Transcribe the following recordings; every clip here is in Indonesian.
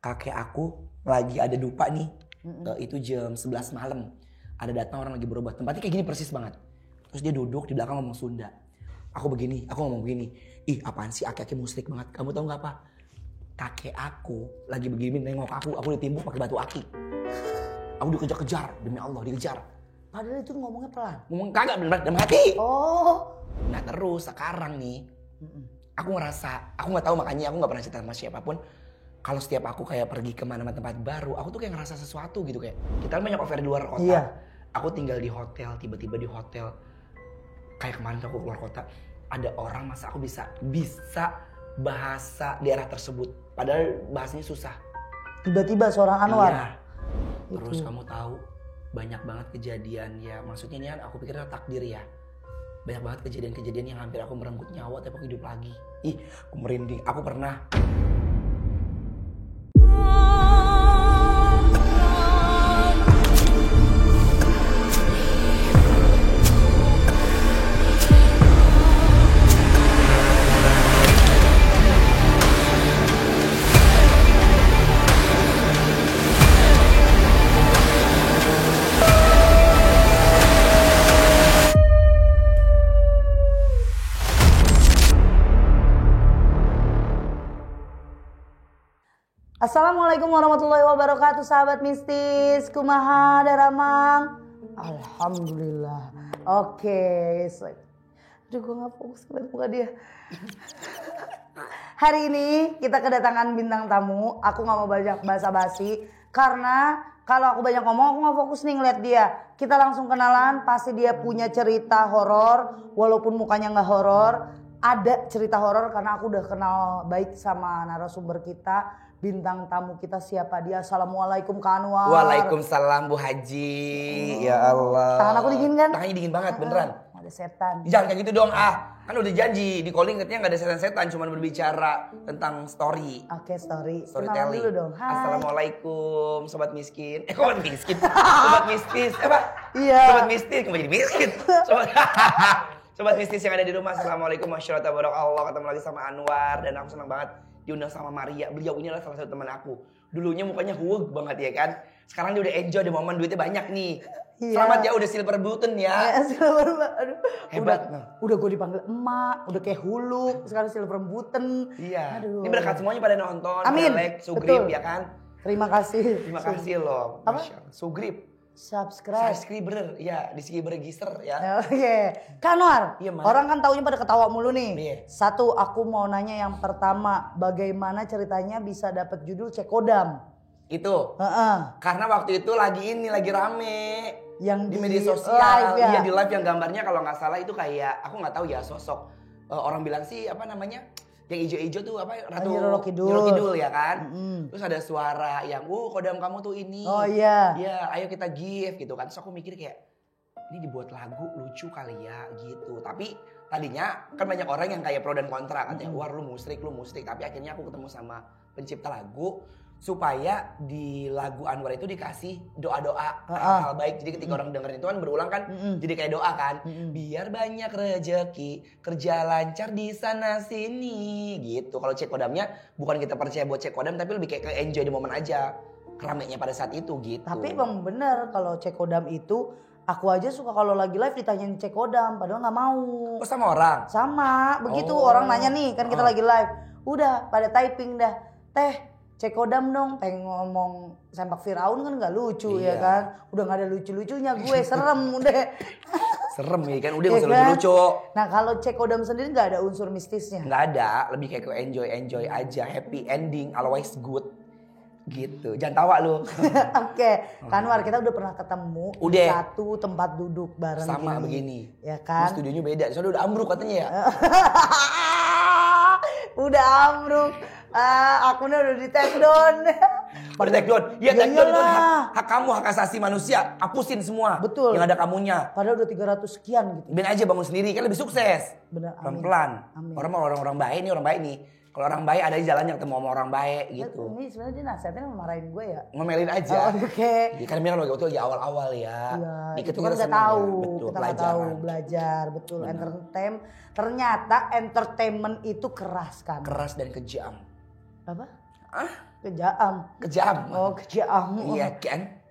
kakek aku lagi ada dupa nih. Itu jam 11 malam. Ada datang orang lagi berobat. Tempatnya kayak gini persis banget. Terus dia duduk di belakang ngomong Sunda. Aku ngomong begini. Ih apaan sih aki-aki musrik banget. Kamu tahu gak apa? Kakek aku lagi begini nengok aku ditimbuk pakai batu aki. Aku dikejar-kejar, demi Allah dikejar. Padahal itu ngomongnya pelan. Ngomong kagak bener dalam hati. Oh. Nah terus sekarang nih, aku ngerasa, aku nggak tahu makanya aku nggak pernah cerita sama siapapun. Kalau setiap aku kayak pergi kemana-mana tempat baru, aku tuh kayak ngerasa sesuatu gitu kayak. Kita kan banyak affair di luar kota. Iya. Aku tinggal di hotel, tiba-tiba di hotel. Kayak kemarin aku keluar kota, ada orang masa aku bisa bahasa daerah tersebut. Padahal bahasanya susah. Tiba-tiba seorang Anwar. Iya. Terus kamu tahu banyak banget kejadian ya. Maksudnya ini kan aku pikir takdir ya. Banyak banget kejadian-kejadian yang hampir aku merenggut nyawa tapi aku hidup lagi. Ih, aku merinding. Aku pernah. Assalamualaikum warahmatullahi wabarakatuh, sahabat mistis. Kumaha Daramang? Alhamdulillah. Oke. Aduh, gue gak fokus ngeliat muka dia. Hari ini kita kedatangan bintang tamu. Aku gak mau banyak basa-basi karena kalau aku banyak ngomong aku gak fokus nih ngeliat dia. Kita langsung kenalan. Pasti dia punya cerita horor walaupun mukanya gak horor. Ada cerita horor karena aku udah kenal baik sama narasumber kita. Bintang tamu kita siapa dia? Assalamualaikum Kak Anwar. Waalaikumsalam Bu Haji. Ya Allah. Tangan aku dingin kan? Tangannya dingin banget beneran. Ada setan. Jangan kayak gitu dong Kan udah janji di calling katanya gak ada setan-setan, cuman berbicara tentang story. Oke, Storytelling. Kenalan dulu dong. Hai. Assalamualaikum sobat miskin. Sobat miskin. Sobat mistis. Pak. Iya. Sobat mistis kembali jadi miskin. Sobat mistis yang ada di rumah. Assalamualaikum warahmatullahi wabarakatuh. Ketemu lagi sama Anwar dan aku senang banget diundang sama Maria. Beliau ini adalah salah satu teman aku. Dulunya mukanya huweg banget ya kan. Sekarang dia udah enjoy, ada momen duitnya banyak nih. Iya. Selamat ya udah silver button ya. Ya silver button. Aduh. Hebat. Udah gue dipanggil emak, udah kayak hulu, sekarang silver button. Iya. Aduh. Ini berkat semuanya pada nonton. Amin. Like, Sugrip ya kan. Terima kasih. Terima kasih loh. Apa? Sugrip. Subscriber ya, di segi register ya. Oke. Kanwar, iya, orang kan taunya pada ketawa mulu nih. Iya. Satu, aku mau nanya yang pertama, bagaimana ceritanya bisa dapat judul Cekodam? Itu. Karena waktu itu lagi rame. Yang di media sosial. Live, ya? Iya di live yang gambarnya kalau nggak salah itu kayak, aku nggak tahu ya sosok. Orang bilang sih apa namanya? Yang ijo-ijo tuh apa Ratu Nyiro Kidul ya kan. Terus ada suara yang kodam kamu tuh ini. Oh iya. Ya ayo kita give gitu kan. Terus aku mikir kayak ini dibuat lagu lucu kali ya gitu. Tapi tadinya kan banyak orang yang kayak pro dan kontra katanya wah lu musrik. Tapi akhirnya aku ketemu sama pencipta lagu supaya di lagu Anwar itu dikasih doa-doa hal baik. Jadi ketika orang dengerin itu kan berulang kan jadi kayak doa kan. Biar banyak rezeki, kerja lancar di sana sini gitu. Kalau Cekodamnya bukan kita percaya buat Cekodam tapi lebih kayak enjoy di momen aja. Keramainya pada saat itu gitu. Tapi emang bener kalau Cekodam itu aku aja suka kalau lagi live ditanyain Cekodam padahal gak mau. Oh sama orang? Sama, begitu orang nanya nih kan kita lagi live. Udah pada typing dah. Teh Cekodam dong, pengen ngomong sempak Firaun kan gak lucu ya kan. Udah gak ada lucu-lucunya gue, serem udah. Serem ya kan, udah gak usah lucu-lucu. Nah kalau Cekodam sendiri gak ada unsur mistisnya? Gak ada, lebih kayak enjoy aja, happy ending, always good. Gitu, jangan tawa lu. Oke, Kanwar kita udah pernah ketemu di satu tempat duduk bareng sama begini. Ya kan? Studionya beda, soalnya udah ambruk katanya ya. Udah ambruk. Akunnya udah di take down. Udah take down? Iya take down itu hak kamu, hak asasi manusia. Hapusin semua. Betul. Yang ada kamunya. Padahal udah 300 sekian gitu. Ben aja bangun sendiri kan lebih sukses. Bener, pelan-pelan. Orang baik nih. Kalau orang baik ada di jalannya ketemu sama orang baik gitu. Ini sebenarnya dia nasihatnya memarahin gue ya. Ngomelin aja. Oke. Kan Mira lagi waktu awal-awal ya. Iya. Dikit itu kan nggak tahu. Betul, kita nggak tahu belajar. Betul. Ternyata entertainment itu keras kan. Keras dan kejam. Apa? Kejam. Oh, kejam. Iya kan?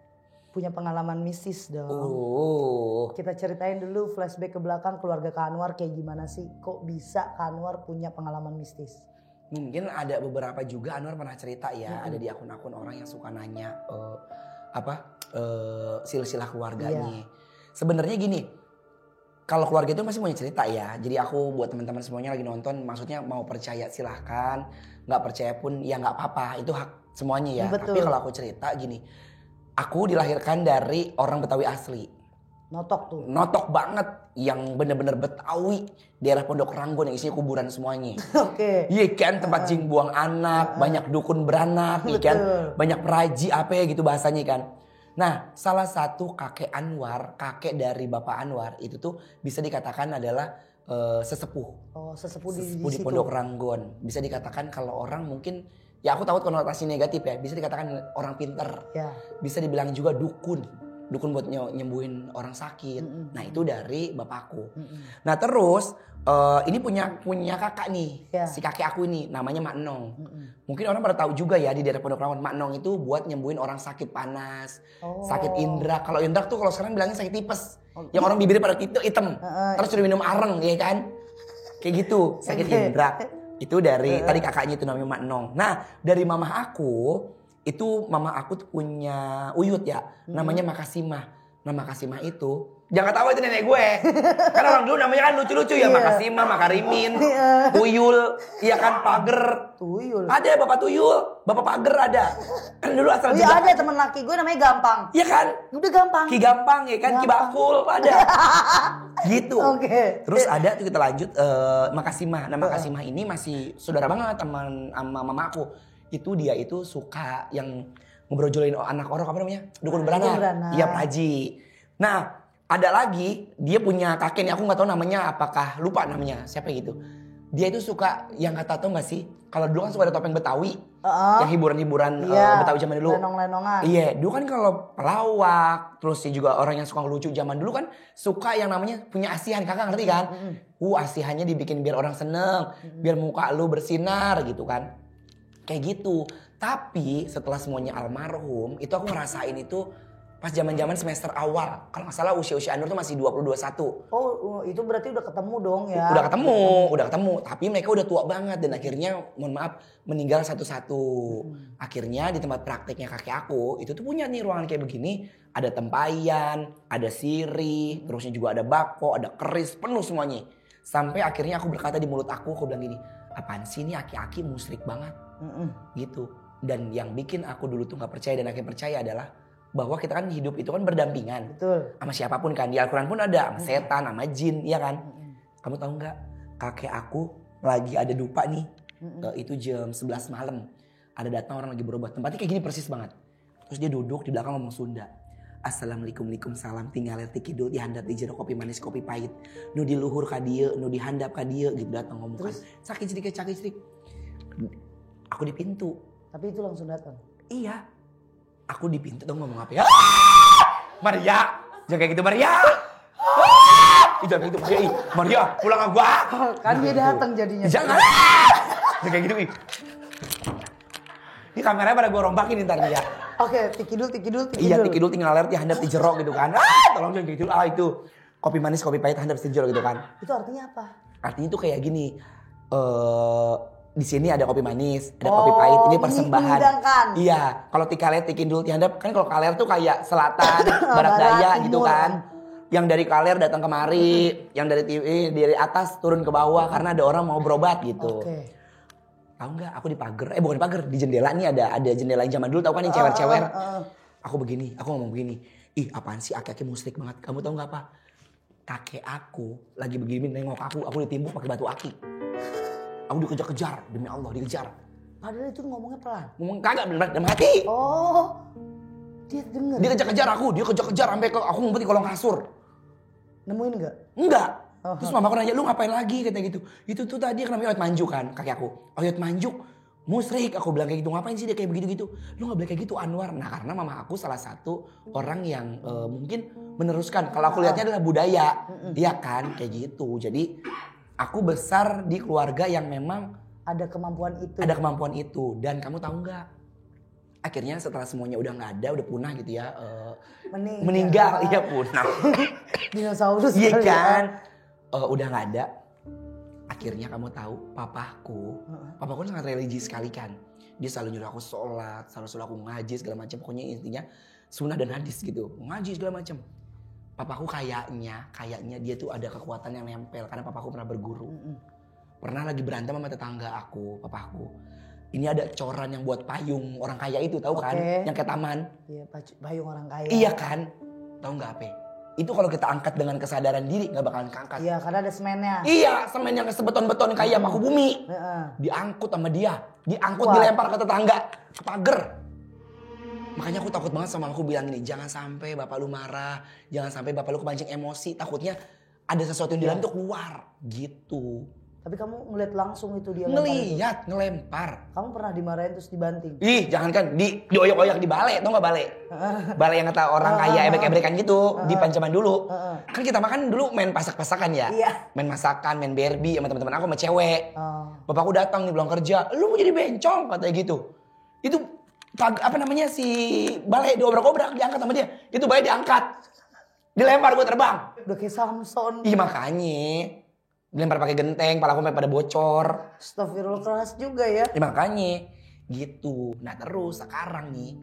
Punya pengalaman mistis dong. Oh. Kita ceritain dulu flashback ke belakang keluarga Kak Anwar kayak gimana sih? Kok bisa Kak Anwar punya pengalaman mistis? Mungkin ada beberapa juga Anwar pernah cerita ya, ada di akun-akun orang yang suka nanya silsilah keluarganya. Sebenarnya gini, kalau keluarga itu masih punya cerita ya. Jadi aku buat teman-teman semuanya lagi nonton, maksudnya mau percaya silahkan, nggak percaya pun ya nggak apa-apa, itu hak semuanya ya. Betul. Tapi kalau aku cerita gini, aku dilahirkan dari orang Betawi asli. Notok tuh. Notok banget, yang bener-bener Betawi, daerah Pondok Ranggon yang isinya kuburan semuanya. Oke. Iya kan, tempat jing buang anak, banyak dukun beranak, iya kan, banyak peraji apa ya gitu bahasanya kan. Nah, salah satu kakek Anwar, kakek dari Bapak Anwar itu tuh bisa dikatakan adalah sesepuh. Oh, sesepuh Sesepuh di situ. Pondok Ranggon. Bisa dikatakan kalau orang mungkin, ya aku tahu konotasi negatif ya, bisa dikatakan orang pinter. Ya. Bisa dibilang juga dukun. Dukun buat nyembuhin orang sakit. Nah, itu dari bapakku. Nah, terus ini punya kakak nih. Ya. Si kakek aku ini namanya Mak Nong. Mungkin orang pada tahu juga ya di daerah Pondok Ranggon, Mak Nong itu buat nyembuhin orang sakit panas, sakit indra. Kalau indra tuh kalau sekarang bilangnya sakit tipes. Yang orang bibirnya pada hitam. Terus suruh minum areng, ya kan? Kayak gitu, sakit indra. Itu dari tadi kakaknya itu namanya Mak Nong. Nah, dari mamah aku itu mama aku tuh punya uyut ya, namanya Makasimah. Nah, Makasimah itu jangan tahu itu nenek gue. Kan orang dulu namanya kan lucu-lucu ya, Makasimah, Makarimin, Tuyul, iya kan, Pager. Tuyul. Ada Bapak Tuyul, Bapak Pager ada. Kan dulu asal Iya juga. ada teman laki gue namanya Gampang. Iya kan? Udah Gampang. Ki Gampang ya kan, Ki Bakul ada. Gitu. Oke. Terus ada tuh kita lanjut Makasimah. Nah, Makasimah ini masih saudara banget teman sama mama aku. Itu dia itu suka yang ngebrojolin anak orang apa namanya? Dukun beranak. Iya, praji. Nah, ada lagi dia punya kakek nih, aku nggak tahu namanya apakah, lupa namanya siapa gitu. Dia itu suka yang kata tau nggak sih? Kalau dulu kan suka ada topeng Betawi, yang hiburan-hiburan Betawi zaman dulu. Lenong-lenongan. Iya, dulu kan kalau pelawak, terus juga orang yang suka lucu zaman dulu kan suka yang namanya punya asihan, kakak ngerti kan? Asihannya dibikin biar orang seneng, biar muka lu bersinar gitu kan. Kayak gitu. Tapi setelah semuanya almarhum, itu aku ngerasain itu pas zaman-zaman semester awal. Kalau nggak salah usia-usia Anwar tuh masih 20-21. Oh, itu berarti udah ketemu dong ya? Udah ketemu. Tapi mereka udah tua banget dan akhirnya mohon maaf meninggal satu-satu. Akhirnya di tempat prakteknya kakek aku, itu tuh punya nih ruangan kayak begini. Ada tempayan, ada sirih, terusnya juga ada bako, ada keris, penuh semuanya. Sampai akhirnya aku berkata di mulut aku bilang gini, apaan sih ini aki-aki musyrik banget. Gitu. Dan yang bikin aku dulu tuh gak percaya dan akhirnya percaya adalah bahwa kita kan hidup itu kan berdampingan. Betul. Sama siapapun kan. Di Al-Quran pun ada sama setan, sama jin, iya kan? Kamu tahu nggak? Kakek aku lagi ada dupa nih. Itu jam 11 malam. Ada datang orang lagi berobat. Tempatnya kayak gini persis banget. Terus dia duduk di belakang ngomong Sunda. Assalamualaikum salam tinggal tikidul dihandap di jeruk kopi manis kopi pahit. Nu di luhur ka dieu, nu dihandap ka dieu gitu datang ngomong. Terus sakit sedikit. Aku di pintu. Tapi itu langsung datang. Iya. Aku di pintu dong ngomong apa ya? Maria, jangan kayak gitu Maria. Jangan kayak gitu Maria. Maria, pulang sama gua. Kan dia datang jadinya. Jangan. Jangan kayak gitu. Ini kameranya pada gua rombakin ntar nih ya. Oke, tikidul. Iya, tikidul tinggal aler dihandap di jeruk gitu kan. Tolong jangan kayak gitu. Itu kopi manis kopi pahit handap di jeruk gitu kan. Itu artinya apa? Artinya itu kayak gini. Di sini ada kopi manis, ada kopi pahit. Ini persembahan. Iya, kalau tikaler tikidul dihandap kan kalau kaler tuh kayak selatan, barat daya gitu kan. Yang dari kaler datang kemari, yang dari dari atas turun ke bawah karena ada orang mau berobat gitu. Tahu nggak? Aku di pagar, bukan di pagar, di jendela nih ada jendela yang zaman dulu tahu kan yang cewer-cewer. Aku ngomong begini. Ih, apaan sih aki-aki musyrik banget. Kamu tahu nggak apa? Kakek aku lagi begini nengok aku ditimbuk pakai batu aki. Aku dikejar-kejar, demi Allah dikejar. Padahal itu ngomongnya pelan. Ngomong kagak bener dalam hati. Oh, dia denger. Dia kejar-kejar sampai aku ngumpet di kolong kasur. Nemuin nggak? Enggak. Terus mama aku nanya, lu ngapain lagi kata gitu. Itu tuh tadi namanya Oyot Manjuk kan, kakek aku. Oyot Manjuk, musyrik. Aku bilang kayak gitu, ngapain sih dia kayak begitu-gitu. Lu gak boleh kayak gitu Anwar. Nah karena mama aku salah satu orang yang mungkin meneruskan. Kalau aku lihatnya adalah budaya. Iya kan, kayak gitu. Jadi aku besar di keluarga yang memang ada kemampuan itu. Dan kamu tahu nggak? akhirnya setelah semuanya udah nggak ada, udah punah gitu ya. Meninggal. Iya punah. Dinosaurus. Iya kali kan. ya. Udah nggak ada. Akhirnya kamu tahu papaku kan sangat religi sekali kan. Dia selalu nyuruh aku sholat, selalu suruh aku ngaji segala macam. Pokoknya intinya sunnah dan hadis gitu. Ngaji segala macam. Papaku kayaknya dia tuh ada kekuatan yang nempel karena papaku pernah berguru. Pernah lagi berantem sama tetangga aku, papaku. Ini ada coran yang buat payung orang kaya itu, tahu kan? Yang kayak taman. Iya, payung orang kaya. Iya kan? Tahu nggak apa? Itu kalau kita angkat dengan kesadaran diri nggak bakalan keangkat. Iya, karena ada semennya. Iya, semen yang sebeton-beton kayak paku bumi. Diangkut sama dia, diangkut dilempar ke tetangga, ke pagar. Makanya aku takut banget sama aku bilang ini, jangan sampai bapak lu marah, jangan sampai bapak lu kepancing emosi, takutnya ada sesuatu yang di dalam tuh keluar, gitu. Tapi kamu ngeliat langsung itu dia ngeliat, ngelempar. Kamu pernah dimarahin terus dibanting? Ih, jangankan dioyak-oyak di balai, tau gak balai? Balai yang kata orang kaya ebrek-ebrekan gitu, di Pancaman dulu. Kan kita makan dulu main pasak-pasakan ya. Iya. Main masakan, main Barbie sama teman-teman aku sama cewek. Bapakku datang nih pulang kerja, lu mau jadi bencong katanya gitu. Itu apa namanya si balai diobrak-obrak diangkat sama dia. Itu balai diangkat. Dilempar gue terbang. Udah kayak Samson. Ih makanya. Dilempar pakai genteng, pala aku pada bocor. Astagfirullah, keras juga ya. Ya makanya gitu. Nah terus sekarang nih,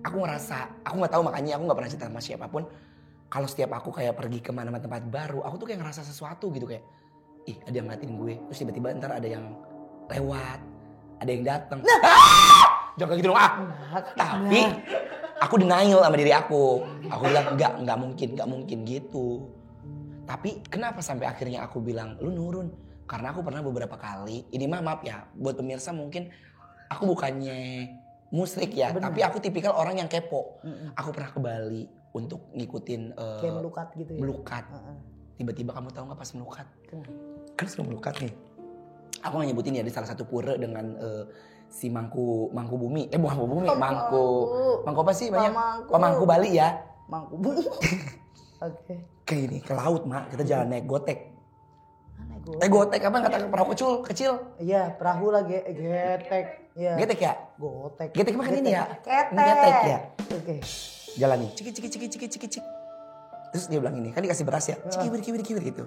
aku ngerasa, aku nggak tahu makanya aku nggak pernah cerita sama siapapun. Kalau setiap aku kayak pergi kemana-mana tempat baru, aku tuh kayak ngerasa sesuatu gitu kayak, ih ada yang ngeliatin gue. Terus tiba-tiba ntar ada yang lewat, ada yang datang. Jangan kayak gitu dong Tapi aku denial sama diri aku. Aku bilang nggak mungkin gitu. Tapi kenapa sampai akhirnya aku bilang lu nurun? Karena aku pernah beberapa kali, ini maaf ya buat pemirsa mungkin aku bukannya musyrik ya, tapi aku tipikal orang yang kepo. Aku pernah ke Bali untuk ngikutin kayak melukat gitu ya. Melukat. Tiba-tiba kamu tahu nggak pas melukat? Kan sudah melukat nih. Aku nggak nyebutin ya di salah satu pura dengan si mangku bumi. Mangku apa sih banyak? Pemangku Bali ya. Mangku bumi. Oke. Kayak ini ke laut mak, kita jalan naik gotek. Gotek apa kata perahu kecil? Iya, perahu lah getek. Iya. Getek ya? Gotek. Getek makan ini ya? Getek ya? Oke. Jalan nih, ciki. Terus dia bilang ini, kan dikasih beras ya? Ciki gitu.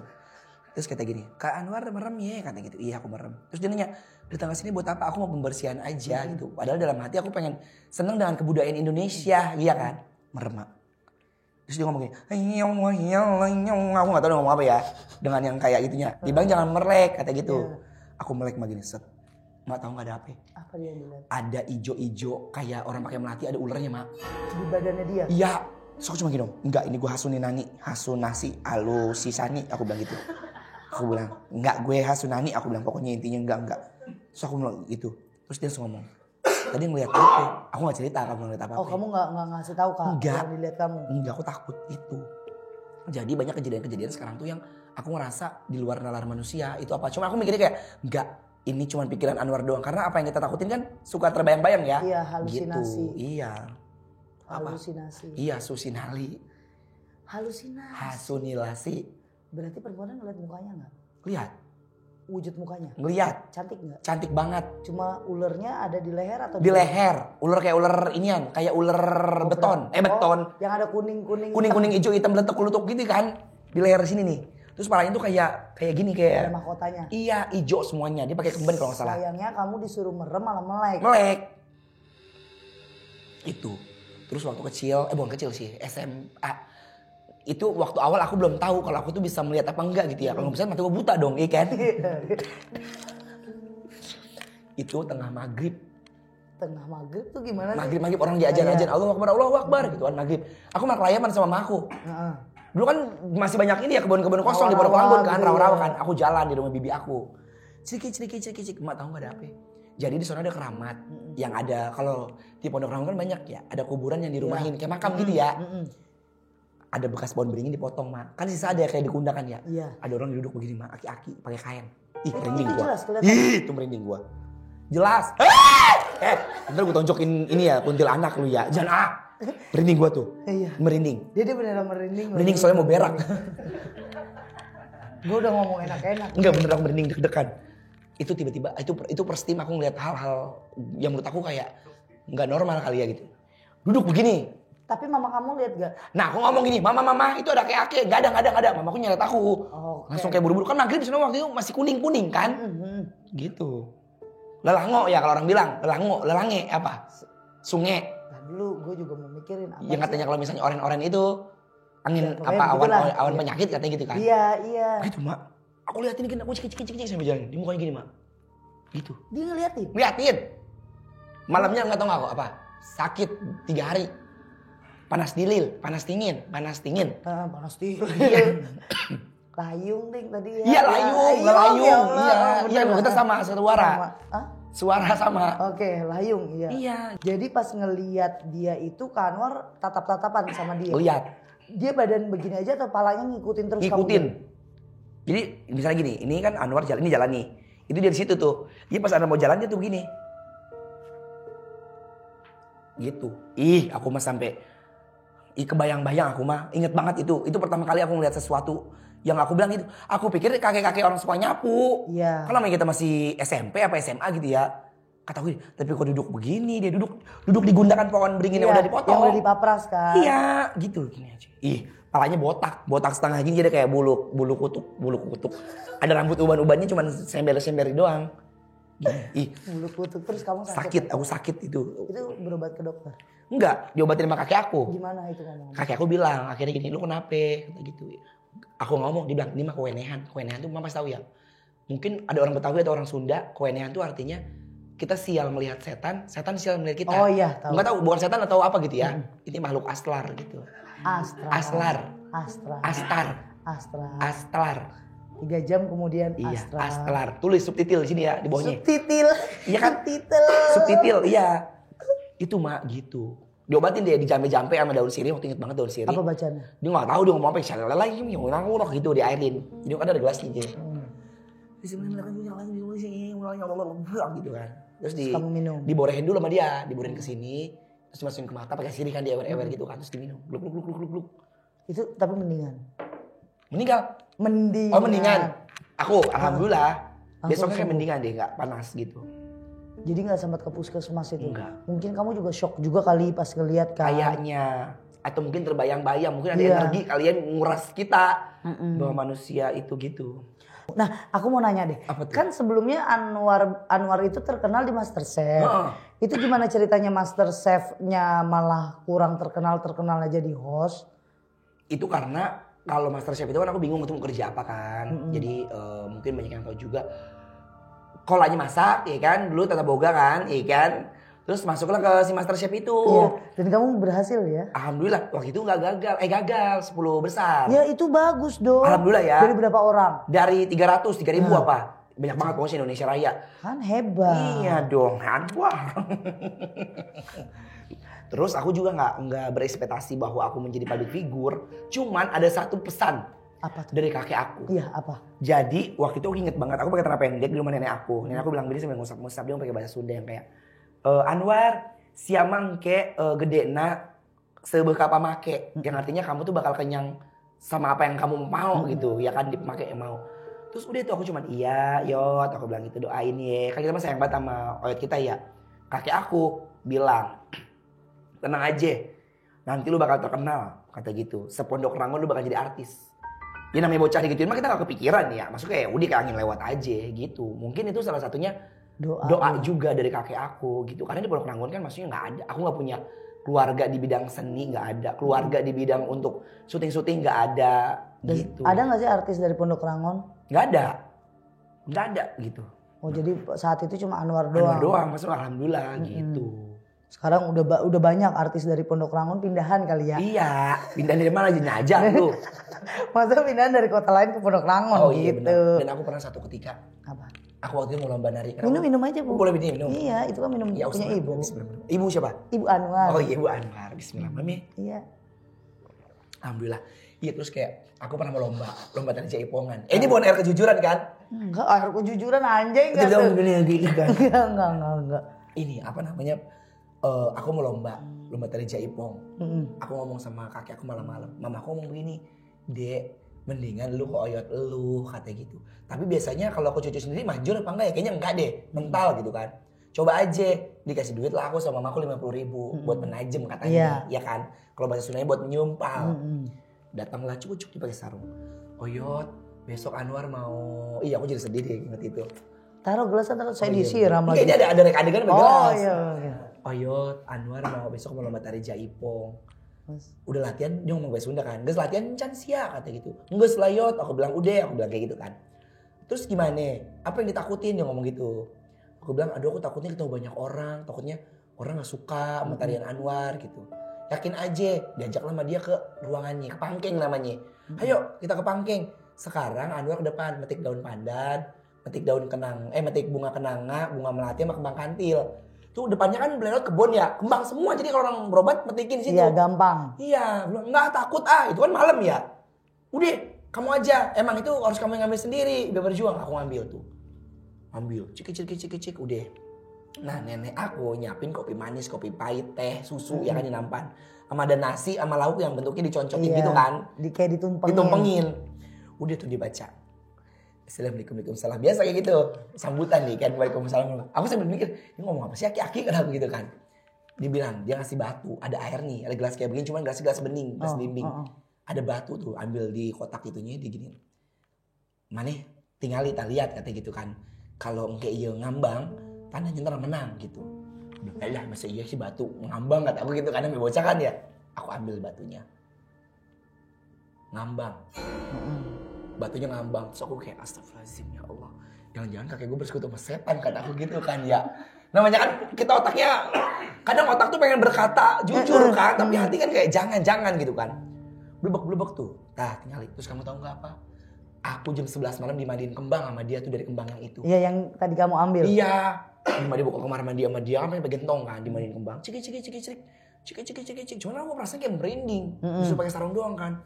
Terus kata gini, Kak Anwar merem ya? Kata gitu, iya aku merem. Terus dia nanya, datang ke sini buat apa? Aku mau pembersihan aja gitu. Padahal dalam hati aku pengen seneng dengan kebudayaan Indonesia, iya kan? Merem mak. Terus dia ngomong gini, aku gak tahu dia ngomong apa ya. Dengan yang kayak itunya. Dia bilang jangan melek, kata gitu. Aku melek mak gini, set. Mak tahu gak ada apa? Apa dia bilang? Ada ijo-ijo kayak orang pakai melati, ada ularnya mak. Di badannya dia? Iya. Terus aku cuma gini dong, enggak ini gue hasunasi, alusisani, aku bilang gitu. Aku bilang, enggak gue hasunani, aku bilang pokoknya intinya enggak. Terus aku bilang gitu. Terus dia langsung ngomong, tadi ngeliat itu, aku gak cerita kamu ngeliat apa-apa. Oh kamu gak ngasih tahu Kak? Enggak. Yang dilihat kamu? Enggak, aku takut itu. Jadi banyak kejadian-kejadian sekarang tuh yang aku ngerasa di luar nalar manusia itu apa. Cuma aku mikirnya kayak, enggak ini cuma pikiran Anwar doang. Karena apa yang kita takutin kan suka terbayang-bayang ya. Iya, halusinasi. Gitu. Iya. Halusinasi. Iya, susinali. Halusinasi. Hasunilasi. Berarti perempuan ngeliat mukanya gak? Lihat. Wujud mukanya? Ngeliat. Cantik gak? Cantik banget. Cuma ulernya ada di leher atau di leher? Ular kayak ular inian, kayak ular beton. Beton. Yang ada kuning-kuning. Kuning-kuning hijau hitam letuk-letuk gitu kan. Di leher sini nih. Terus palanya tuh kayak gini kayak. Ada mahkotanya. Iya, hijau semuanya. Dia pakai kemben kalau nggak salah. Sayangnya kamu disuruh merem malah melek. Melek. Itu. Terus waktu kecil, bukan kecil sih, SMA. Itu waktu awal aku belum tahu kalau aku tuh bisa melihat apa enggak gitu ya. Kalau nggak bisa mati gue buta dong, iya kan? Itu tengah maghrib. Tengah maghrib tuh gimana sih? Maghrib orang diajar-ajar Allahu Akbar gitu kan maghrib. Aku malah kelayapan sama mamaku. Dulu kan masih banyak ini ya kebun-kebun kosong di Pondok Ranggon kan, rawa-rawa kan. Aku jalan di rumah bibi aku. Cik, emak tahu nggak ada apa? Jadi di sana ada keramat yang ada kalau di Pondok Ranggon kan banyak ya, ada kuburan yang dirumahin kayak makam gitu ya. Ada bekas pohon beringin dipotong mak. Kan sisa ada kayak dikundakan ya. Iya. Ada orang duduk begini mak, aki-aki pakai kain. Ih merinding gua. Itu merinding gua. Jelas. Ntar gue tonjokin ini ya kuntilanak lu ya. Jangan merinding gua tuh. Iya. Merinding. Dia beneran merinding. Merinding soalnya mau berak. Gue udah ngomong enak-enak. Enggak beneran merinding deg-degan. Itu tiba-tiba itu first time aku ngeliat hal-hal yang menurut aku kayak nggak normal kali ya gitu. Duduk begini. Tapi mama kamu lihat gak? Nah aku ngomong gini, mama itu ada kakek, nggak ada. Mamaku nyeret aku. Langsung kayak buru-buru, kan maghrib sana waktu itu masih kuning kan. Gitu. Lelango ya kalau orang bilang, lelange apa? Sungai. Nah dulu gue juga mau mikirin apa yang katanya kalau misalnya oren-oren itu angin ya, apa awan iya. penyakit katanya gitu kan. Iya. Gitu mak. Aku liatin kan aku cik sambil jalan. Di mukanya gini mak. Gitu. Dia ngeliatin? Liatin. Malamnya nggak tahu nggak apa. Sakit 3 hari. Panas dingin. Panas dingin. Layung ding tadi ya. Iya layung. Iya kita sama suara. Suara sama. Oke, layung iya. Iya. Jadi pas ngeliat dia itu Kak Anwar tatap-tatapan sama dia. Lihat. Dia badan begini aja atau palanya ngikutin terus Ngikutin. Jadi misalnya gini, ini kan Anwar jalan nih. Itu dari situ tuh. Dia pas ada mau jalan dia tuh begini. Gitu. Aku mah sampai kebayang-bayang aku mah. Ingat banget itu. Itu pertama kali aku ngeliat sesuatu yang aku bilang gitu. Aku pikir kakek-kakek orang suka nyapu. Iya. Kan namanya kita masih SMP apa SMA gitu ya. Kata gue, tapi kok duduk begini? Dia duduk di gundakan pohon beringin yang udah dipotong. Yang udah dipapras kan. Iya, gitu gini aja. Palanya botak setengah gini jadi kayak bulu kutuk. Ada rambut uban-ubannya cuman sember-sember doang. Gini. Bulu kutuk terus kamu sakit. Aku sakit itu. Itu berobat ke dokter? Enggak, diobatin sama kakek aku. Gimana itu ngomong? Kakek aku bilang, akhirnya gini, lu kenapa? Kata gitu. Aku ngomong, dia bilang, ini mah kewenehan. Kewenehan tuh mama pasti tahu ya. Mungkin ada orang Betawi atau orang Sunda, kewenehan tuh artinya kita sial melihat setan sial melihat kita. Oh iya, tahu. Enggak tahu, bukan setan atau apa gitu ya. Ini makhluk astlar gitu. Astlar. 3 jam kemudian iya, astlar. Tulis subtitil sini ya di bawahnya. Subtitil. Iya kan? Subtitil, iya. Itu mak gitu. Diobatin dia dijampe-jampe sama daun sirih, waktu inget banget daun sirih. Apa bacanya? Dia nggak tahu dia ngomong apa, syalala lagi ngurang gitu diairin. Jadi kan ada gelasnya dia. Gitu kan. Terus kamu minum. Diborehin dulu sama dia, diborehin ke sini, terus masukin ke mata pakai sirih kan diewer-ewer gitu kan, terus diminum. Gluk. Itu tapi mendingan. Meninggal. Mendingan. Oh mendingan. Aku alhamdulillah. Besoknya kayak mendingan deh, nggak panas gitu. Jadi nggak sempat ke puskesmas itu? Enggak. Mungkin kamu juga shock juga kali pas ngeliat kan? Kayaknya. Atau mungkin terbayang-bayang, mungkin ada energi kalian nguras kita. Bahwa manusia itu gitu. Nah aku mau nanya deh. Kan sebelumnya Anwar itu terkenal di MasterChef. Itu gimana ceritanya MasterChef-nya malah kurang terkenalnya jadi host? Itu karena kalau MasterChef itu kan aku bingung untuk kerja apa kan. Jadi mungkin banyak yang tahu juga. Kolanya masak, ya kan? Dulu Tata Boga kan, ya kan? Terus masuklah ke si MasterChef itu. Iya. Dan kamu berhasil ya? Alhamdulillah. Waktu itu nggak gagal. Gagal 10 besar. Ya itu bagus dong. Alhamdulillah ya. Dari berapa orang? Dari 300, 3.000 apa? Banyak banget pokoknya Indonesia Raya. Kan hebat. Iya dong. Wah. Terus aku juga nggak berekspektasi bahwa aku menjadi public figure. Cuman ada satu pesan. Apa tuh? Dari kakek aku. Iya apa? Jadi waktu itu aku inget banget. Aku pakai celana pendek di rumah nenek aku. Nenek aku bilang begini sambil ngusap-ngusap. Dia pakai bahasa Sunda yang kayak. Anwar, siamang ke gedena sebeka pamake. Yang artinya kamu tuh bakal kenyang sama apa yang kamu mau gitu. Ya kan dipakai yang mau. Terus udah itu aku cuman iya yot. Aku bilang gitu doain ya. Kan kita mah sayang banget sama oyot kita ya. Kakek aku bilang. Tenang aja. Nanti lu bakal terkenal. Kata gitu. Sepondok Rangon lu bakal jadi artis. Ya namanya bocah digituin mah kita gak kepikiran ya. Maksudnya udah kayak angin lewat aja gitu. Mungkin itu salah satunya doa juga dari kakek aku gitu. Karena di Pondok Rangon kan maksudnya gak ada. Aku gak punya keluarga di bidang seni, gak ada. Keluarga di bidang untuk syuting-syuting gak ada. Gitu. Ada gak sih artis dari Pondok Rangon? Gak ada gitu. Oh jadi saat itu cuma Anwar doang? Anwar doang, maksudnya alhamdulillah gitu. Sekarang udah banyak artis dari Pondok Rangon pindahan kali ya? Iya, pindahan dari mana aja nyajak tuh. Maksudnya pindahan dari kota lain ke Pondok Rangon gitu. Benar. Dan aku pernah satu ketika. Apa? Aku waktu itu mau lomba nari. Minum aja Bu. Boleh minum? Iya, itu kan minum ya, punya ibu. Ibu siapa? Ibu Anwar. Oh iya Ibu Anwar, bismillah. Mami. Iya. Alhamdulillah. Iya terus kayak aku pernah mau lomba tari jaipongan. Ini bukan air kejujuran kan? Enggak, air kejujuran anjing enggak tuh. Gini kan. Enggak. Ini apa namanya? Aku mau lomba tari jaipong. Aku ngomong sama kakek aku malam-malam. Mama aku ngomong begini, Dek, mendingan lu ke oyot lu, kata gitu. Tapi biasanya kalau aku cucu sendiri manjur apa enggak ya? Kayaknya enggak deh, mental gitu kan. Coba aja dikasih duit lah aku sama mamaku 50.000 buat menajem katanya, ya kan? Kalau bahasa Sundanya buat menyumpal. Datanglah cucuk dipakai sarung. Oyot, besok Anwar mau, iya aku jadi sedih deh inget itu. Taruh gelasnya, taruh saya disiram lagi. Kayaknya ada adegan bergelas. Iya. Oyot, Anwar mau besok mau lomba tari jaipong. Udah latihan, dia ngomong bahasa Sunda kan. Ges latihan can sia kata gitu. Enggak selayot, aku bilang udah, aku bilang kayak gitu kan. Terus gimana? Apa yang ditakutin dia ngomong gitu. Aku bilang, aduh aku takutnya ketemu banyak orang. Takutnya orang gak suka sama tarian Anwar gitu. Yakin aja, diajak sama dia ke ruangannya, ke Pangkeng namanya. Ayo kita ke Pangkeng. Sekarang Anwar ke depan, metik daun pandan, metik metik bunga kenanga, bunga melati sama kembang kantil. Tuh depannya kan belelot kebun ya, kembang semua. Jadi kalau orang berobat metikin di situ. Iya, gampang. Iya, bilang nggak takut itu kan malam ya. Udah, kamu aja. Emang itu harus kamu yang ngambil sendiri, biar berjuang. Aku ngambil tuh. Ambil, cik, udah. Nah nenek aku nyiapin kopi manis, kopi pahit, teh, susu ya kan dinampan. Sama ada nasi sama lauk yang bentuknya diconcokin gitu kan. Kayak ditumpengin. Udah tuh dibaca. Assalamualaikum, waalaikumsalam. Biasa kayak gitu. Sambutan nih kan, waalaikumsalam. Aku sambil mikir, ini ngomong apa sih aki-aki kenapa gitu kan. Dibilang, dia ngasih batu, ada air nih, ada gelas kayak begini, cuman gelas bening, gelas bimbing. Ada batu tuh, ambil di kotak itunya, diginiin. Mana tinggali, kita lihat kata gitu kan. Kalau engke iya ngambang, tandanya ntar menang gitu. Lah masa iya sih batu ngambang kata aku gitu kan, ambil bocah kan ya. Aku ambil batunya. Ngambang. Batunya ngambang. Terus aku kayak astagfirullahaladzim ya Allah. Jangan-jangan kakek gue bersekutu sama setan kan aku gitu kan ya. Namanya kan kita otaknya, kadang otak tuh pengen berkata jujur kan. Tapi hati kan kayak jangan-jangan gitu kan. Blubek-blubek tuh. Nah tinggal. Terus kamu tahu gak apa? Aku jam 11 malam dimandiin kembang sama dia tuh dari kembang yang itu. Iya yang tadi kamu ambil. Iya. Dia bawa ke kamar mandi sama dia sampai bagian tong kan dimandiin kembang. Cik. Cuman aku merasa kayak merinding. Disuruh pakai sarung doang kan.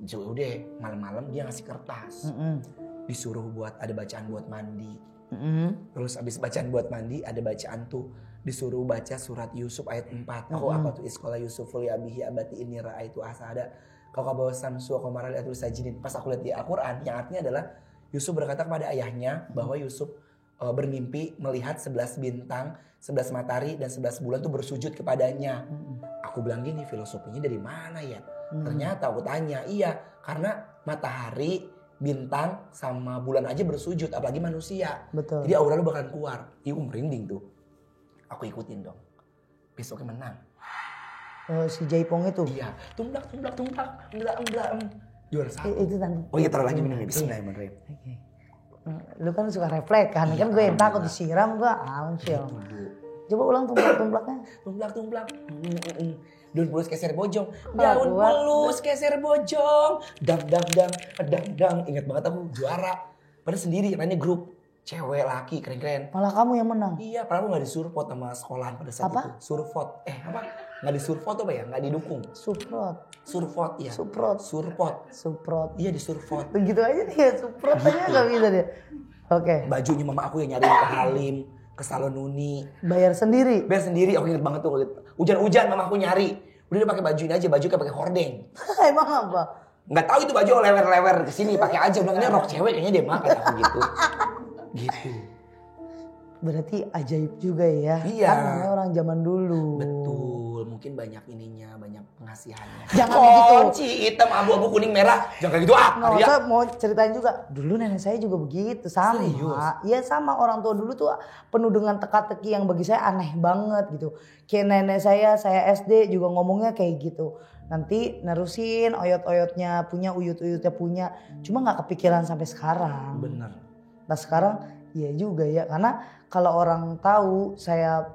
Udah malam-malam dia ngasih kertas. Disuruh buat ada bacaan buat mandi. Terus abis bacaan buat mandi ada bacaan tuh. Disuruh baca surat Yusuf ayat 4. Aku apa tuh iskola Yusuful abihi abati ini ra'aitu asada. Kau kabawa samsu aku marah liatul sajidin. Pas aku lihat di Al-Quran yang artinya adalah Yusuf berkata kepada ayahnya bahwa Yusuf bermimpi melihat 11 bintang, 11 matahari dan 11 bulan tuh bersujud kepadanya. Aku bilang gini, filosofinya dari mana ya? Ternyata aku tanya, iya karena matahari, bintang sama bulan aja bersujud, apalagi manusia. Betul. Jadi aura lu bakalan keluar. Iya merinding tuh. Aku ikutin dong. Besoknya menang. Si Jaipong itu? Iya. Tumblak. Juara 1. Itu tadi. Oh iya taruh lagi minumnya. Bismillahirrahmanirrahim. Oke. Lu kan suka refleks kan? Kan gue yang takut disiram gue alhamdulillah. Coba ulang tumblak-tumblaknya. Tumblak. Daun pelus keser bojong. Daun pelus keser bojong. Dang. Ingat banget aku juara. Padahal sendiri, mainnya grup. Cewek, laki, keren-keren. Malah kamu yang menang? Iya, padahal aku gak disurvot sama sekolahan pada saat itu. Survot. Apa? Gak disurvot apa ya? Gak didukung. Survot ya. Survot. Iya disurvot. Begitu aja nih ya, suprot aja gak bisa deh. Oke. Bajunya mama aku yang nyari ke Halim, ke Salon Nuni. Bayar sendiri? Bayar sendiri, aku inget banget tuh. Hujan-hujan mama aku nyari. Udah dia pakai baju ini aja, baju kayak pakai hordeng. Emang apa? Nggak tahu itu baju lewer-lewer kesini pakai aja. Bilang ini rok cewek kayaknya dia makan aku gitu. Gitu. Berarti ajaib juga ya. Iya. Kan namanya orang zaman dulu. Betul. Mungkin banyak ininya, banyak pengasihannya. Jangan begitu. Kunci hitam, abu-abu, kuning, merah. Jangan kayak gitu Nggak usah, mau ceritain juga. Dulu nenek saya juga begitu sama. Iya sama, orang tua dulu tuh penuh dengan teka-teki yang bagi saya aneh banget gitu. Kayak nenek saya SD juga ngomongnya kayak gitu. Nanti nerusin oyot-oyotnya punya, uyut-uyutnya punya. Cuma gak kepikiran sampai sekarang. Bener. Nah sekarang iya juga ya, karena kalau orang tahu saya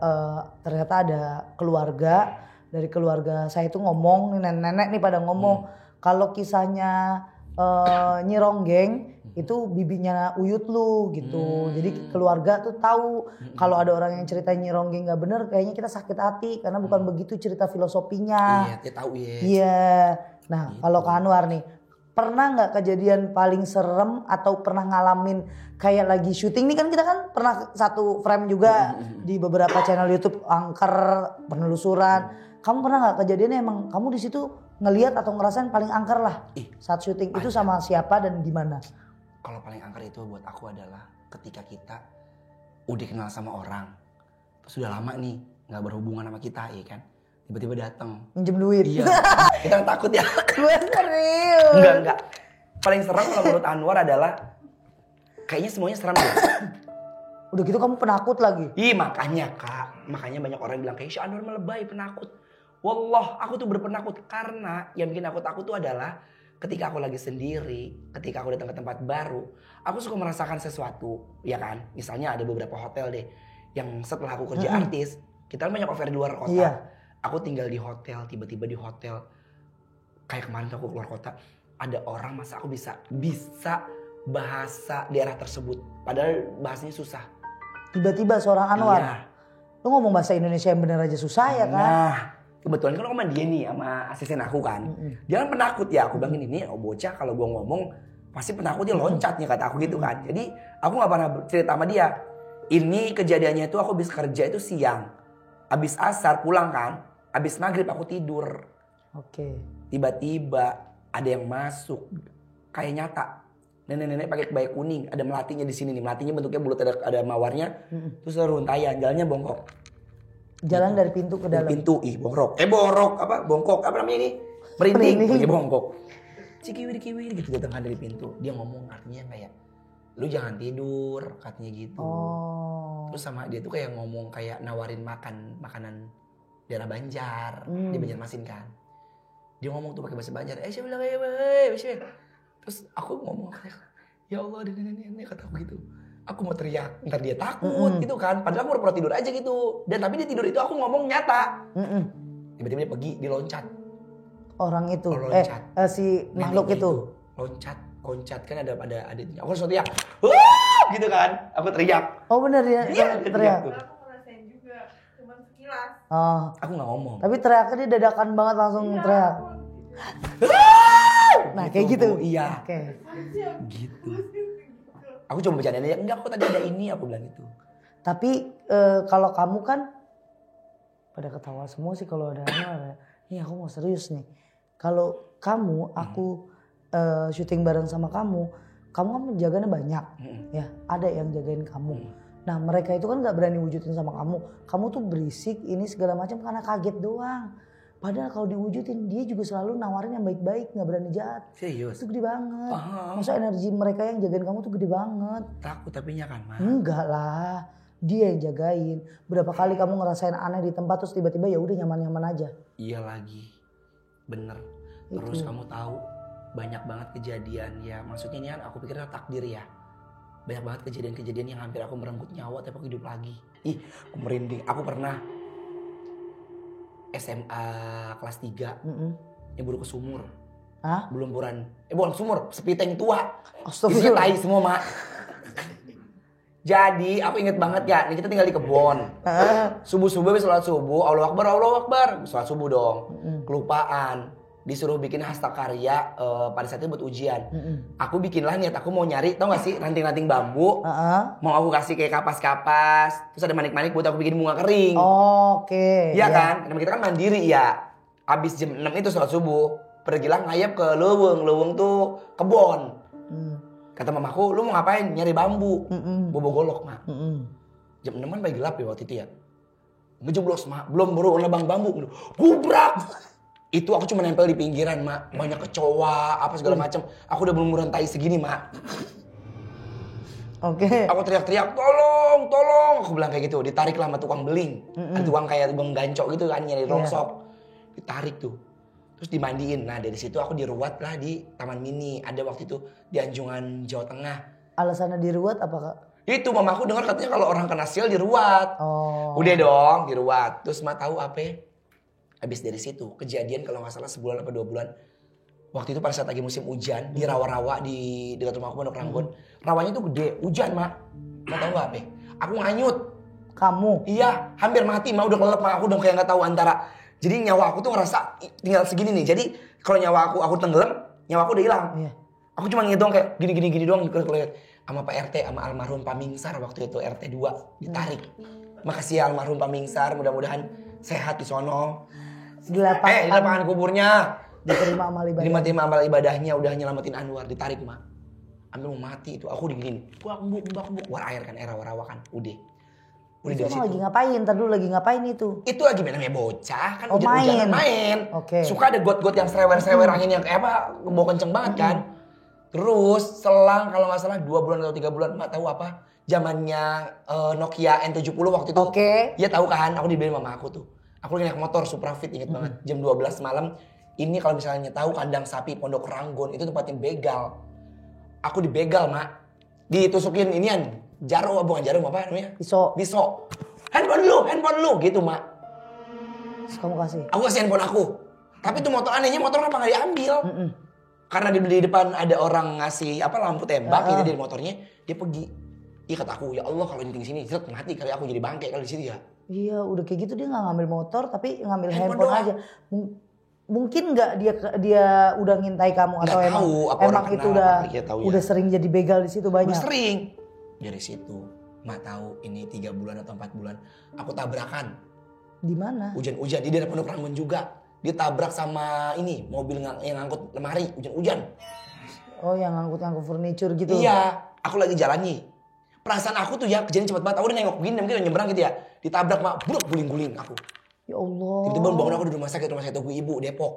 ternyata ada keluarga, dari keluarga saya itu ngomong, nenek-nenek nih pada ngomong kalau kisahnya Nyi Ronggeng itu bibinya Uyut lu gitu. Jadi keluarga tuh tahu kalau ada orang yang cerita Nyi Ronggeng gak bener, kayaknya kita sakit hati karena bukan begitu cerita filosofinya. Iya, dia tahu ya. Iya. Nah, gitu. Kalau Kak Anwar nih, pernah nggak kejadian paling serem atau pernah ngalamin kayak lagi syuting nih, kan kita kan pernah satu frame juga di beberapa channel YouTube angker penelusuran. Kamu pernah nggak kejadian emang kamu di situ ngelihat atau ngerasain paling angker lah saat syuting itu sama siapa dan di mana? Kalau paling angker itu buat aku adalah ketika kita udah kenal sama orang, Terus udah lama nih nggak berhubungan sama kita ya kan. Tiba-tiba datang. Minjem duit. Iya. Kita takut ya. Gue serius. Enggak. Paling serem kalau menurut Anwar adalah kayaknya semuanya serem deh. Udah gitu kamu penakut lagi. Ih makanya kak, makanya banyak orang bilang kayak si Anwar melebay penakut. Wallah aku tuh berpenakut karena yang bikin aku takut tuh adalah ketika aku lagi sendiri, ketika aku datang ke tempat baru, aku suka merasakan sesuatu, ya kan? Misalnya ada beberapa hotel deh, yang setelah aku kerja artis, kita kan banyak offer di luar kota. Iya. Aku tinggal di hotel, tiba-tiba di hotel, kayak kemarin tuh aku keluar kota, ada orang masa aku bisa bahasa daerah tersebut, padahal bahasanya susah. Tiba-tiba seorang Anwar. Iya. Lu ngomong bahasa Indonesia yang bener aja susah ya kan? Nah, kebetulan kan aku sama dia nih, sama asisten aku kan. Dia kan penakut ya, aku bilang ini bocah kalau gua ngomong pasti penakut dia loncat nih kata aku gitu kan. Jadi aku gak pernah cerita sama dia. Ini kejadiannya itu aku habis kerja itu siang. Habis asar pulang kan, habis maghrib aku tidur. Oke. Tiba-tiba ada yang masuk, kayak nyata. Nenek-nenek pakai kebaya kuning, ada melatinya di sini nih. Melatinya bentuknya bulat, ada mawarnya. Terus ada runtayan, jalannya bongkok. Jalan dari pintu ke dalam. Pintu, bongkok, apa namanya ini? Merinding, bongkok. Cikiwir gitu datang dari pintu. Dia ngomong artinya kayak, lu jangan tidur, katanya gitu. Oh. Terus sama dia tuh kayak ngomong kayak nawarin makanan daerah Banjar, di Banjarmasin kan. Dia ngomong tuh pakai bahasa Banjar, siapa bilang terus aku ngomong kayak, ya Allah ada nenek kata aku gitu. Aku mau teriak, ntar dia takut gitu kan. Padahal aku pura-pura tidur aja gitu. Dan tapi dia tidur itu aku ngomong nyata. Tiba-tiba dia pergi, dia loncat. Orang itu, loncat. Si makhluk itu. Loncat kan ada aku langsung teriak, gitu kan. Aku teriak. Oh bener ya, teriak. Aku ngerasain juga, cuman sekilas. Oh. Aku gak ngomong. Tapi teriaknya dia dadakan banget langsung teriak. Nah kayak gitu. Iya. Oke. Gitu. Aku coba bercandain aja, enggak kok tadi ada ini, aku bilang gitu. Tapi kalau kamu kan pada ketawa semua sih kalau ada Anwar. Nih aku mau serius nih. Kalau kamu, aku syuting bareng sama kamu kan menjaganya banyak. Ya, ada yang jagain kamu. Nah mereka itu kan gak berani wujudin sama kamu. Kamu tuh berisik ini segala macam karena kaget doang. Padahal kalau diwujudin dia juga selalu nawarin yang baik-baik, gak berani jahat. Serius? Itu gede banget. Masa energi mereka yang jagain kamu tuh gede banget. Takut tapinya kan, Ma? Enggak lah, dia yang jagain. Berapa kali kamu ngerasain aneh di tempat terus tiba-tiba ya udah nyaman-nyaman aja. Iya lagi, bener. Terus kamu tahu banyak banget kejadian ya. Maksudnya ini kan aku pikirnya takdir ya. Banyak banget kejadian-kejadian yang hampir aku merenggut nyawa tapi aku hidup lagi. Ih, aku merinding. Aku pernah SMA kelas 3 nyebur ke sumur. Hah? Belum bukan sumur, sepiteng tua. Astagfirullah. Isinya tai semua, Mak. Jadi aku inget banget ya, nih kita tinggal di kebon. Subuh-subuh habis sholat subuh, Allahu Akbar. Sholat subuh dong. Kelupaan. Disuruh bikin hastakarya pada saat itu buat ujian. Aku bikinlah niat aku mau nyari, tau gak sih ranting-ranting bambu. Mau aku kasih kayak kapas-kapas. Terus ada manik-manik buat aku bikin bunga kering. Oke. Iya kan? Karena kita kan mandiri ya. Abis jam 6 itu sholat subuh. Pergilah ngayap ke leweng. Leweng tuh kebon. Kata mamaku, lu mau ngapain? Nyari bambu. Bobo golok, Mak. Jam 6 kan paling gelap ya waktu itu ya. Ngejeblos, Mak. Belum baru nebang bambu. Gubrak. Itu aku cuma nempel di pinggiran, Mak. Banyak kecoa, apa segala macam. Aku udah belum tai segini, Mak. Oke. Aku teriak-teriak, tolong. Aku bilang kayak gitu. Ditarik lah sama tukang beling. Ada tukang kayak tukang gancok gitu kan, nyari rongsok. Ditarik tuh. Terus dimandiin. Nah dari situ aku diruat lah di Taman Mini. Ada waktu itu di Anjungan, Jawa Tengah. Alasannya diruat apa Kak? Itu mamaku dengar katanya kalau orang kena sial diruat. Oh. Udah dong diruat. Terus Ma tahu apa? Habis dari situ kejadian kalau nggak salah sebulan atau 2 bulan. Waktu itu pada saat lagi musim hujan di rawa-rawa di dekat rumah aku Pondok Ranggon. Rawanya tuh gede, hujan Mak. Ma tahu nggak apa? Aku nganyut. Kamu? Iya, hampir mati. Ma udah kelelep, Ma. Aku udah kayak nggak tahu antara. Jadi nyawa aku tuh ngerasa tinggal segini nih. Jadi kalau nyawa aku tenggelam, nyawa aku udah hilang. Iya. Aku cuma ngitung kayak gini doang kelihatan. Sama Pak RT, sama almarhum Pak Mingsar waktu itu RT 2 ditarik. Makasih ya almarhum Pak Mingsar, mudah-mudahan sehat di sono. Di lapangan kuburnya. Diterima amal ibadah. Diterima amal ibadahnya, udah nyelamatin Anwar, ditarik Mak. Ambil mau mati itu, aku diginiin. Bak, keluar air kan, rawa-rawa kan, udah. Udah Itu dari emang situ. lagi ngapain? Ntar dulu lagi ngapain itu? Itu lagi main namanya bocah kan Oh, hujan-hujanan main. main. Oke. Suka ada got-got yang serewer-serewer angin yang kayak apa bawa kenceng banget kan. Terus selang kalau nggak salah 2 bulan atau 3 bulan nggak tahu apa zamannya Nokia N70 waktu itu. Oke. Dia tahu kan aku dibeliin mama aku tuh. Aku lagi naik motor Suprafit inget banget jam 12 malam. Ini kalau misalnya tahu kandang sapi Pondok Ranggon itu tempatnya begal. Aku dibegal mak. Ditusukin inian jarum bukan jarum apa namanya? Pisau. Handphone lu gitu mak. Terus kamu kasih? Aku kasih handphone aku. Tapi tuh motor anehnya motor kenapa nggak diambil? Karena di depan ada orang ngasih apa lampu tembak gitu di motornya. Dia pergi. Iya kata aku ya Allah kalau nyeting sini zet mati kali aku jadi bangke kali di situ ya. Iya udah kayak gitu dia nggak ngambil motor tapi ngambil Handphone handphone doang. aja. Mungkin nggak dia udah ngintai kamu Nggak atau tahu, apa emang orang itu kenal, udah apa dia tahu ya. udah sering jadi begal di situ banyak. Udah sering. Dari situ mak tahu ini 3 bulan atau 4 bulan aku tabrakan. Di mana? Hujan-hujan di daerah Pondok Ranggon juga. Ditabrak sama ini mobil yang ngangkut lemari hujan-hujan. Oh yang ngangkut furniture gitu. Iya, aku lagi jalannya. Perasaan aku tuh ya kejadian cepet banget. Aku udah nengok begini mungkin udah nyebrang gitu ya. Ditabrak mak, buruk guling-guling aku. Ya Allah. Tiba-tiba bangun aku di rumah sakit Tugu Ibu Depok.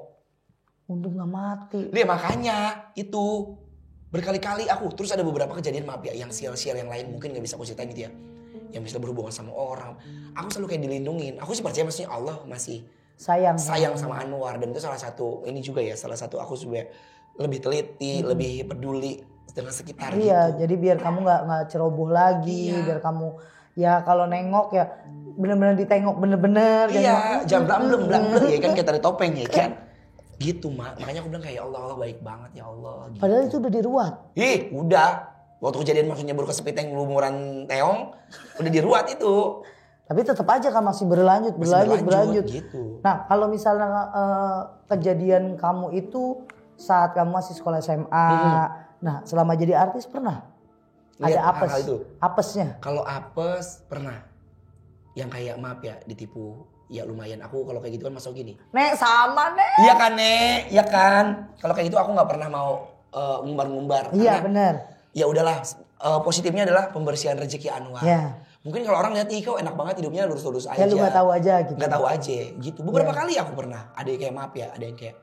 Untung nggak mati. Dia makanya itu berkali-kali aku. Terus ada beberapa kejadian maaf ya yang sial-sial yang lain mungkin nggak bisa aku ceritain gitu ya. Yang bisa berhubungan sama orang. Aku selalu kayak dilindungin. Aku sih percaya maksudnya Allah masih Sayang sama Anwar dan itu salah satu ini juga ya salah satu aku sebenarnya lebih teliti, lebih peduli dengan sekitar Iya, gitu. jadi biar kamu nggak ceroboh lagi, Iya. biar kamu ya kalau nengok ya bener-bener ditengok bener-bener. Iya, jangan blem ya kan kayak tadi topeng ya kan. Gitu mak, makanya aku bilang kayak Allah baik banget ya Allah. Gitu. Padahal itu udah diruat. Ih, udah. Waktu kejadian maksudnya baru kesepiteng lumuran teong, udah diruat itu. Tapi tetap aja kan masih berlanjut. Gitu. Nah, kalau misalnya kejadian kamu itu saat kamu masih sekolah SMA, nah selama jadi artis pernah Lihat ada apes, hal-hal itu. apesnya? Kalau apes pernah. Yang kayak maaf ya ditipu. Ya lumayan aku kalau kayak gitu kan masuk gini. Nek sama Nek. Iya kan Nek, iya kan. Kalau kayak gitu aku nggak pernah mau ngumbar-ngumbar. Iya Karena benar. ya udahlah. Positifnya adalah pembersihan rezeki Anwar. Ya. Mungkin kalau orang lihat ih kau enak banget hidupnya lurus-lurus aja. Ya lu nggak tahu aja gitu. Nggak tahu aja gitu. Beberapa kali aku pernah. Ada yang kayak maaf ya, ada yang kayak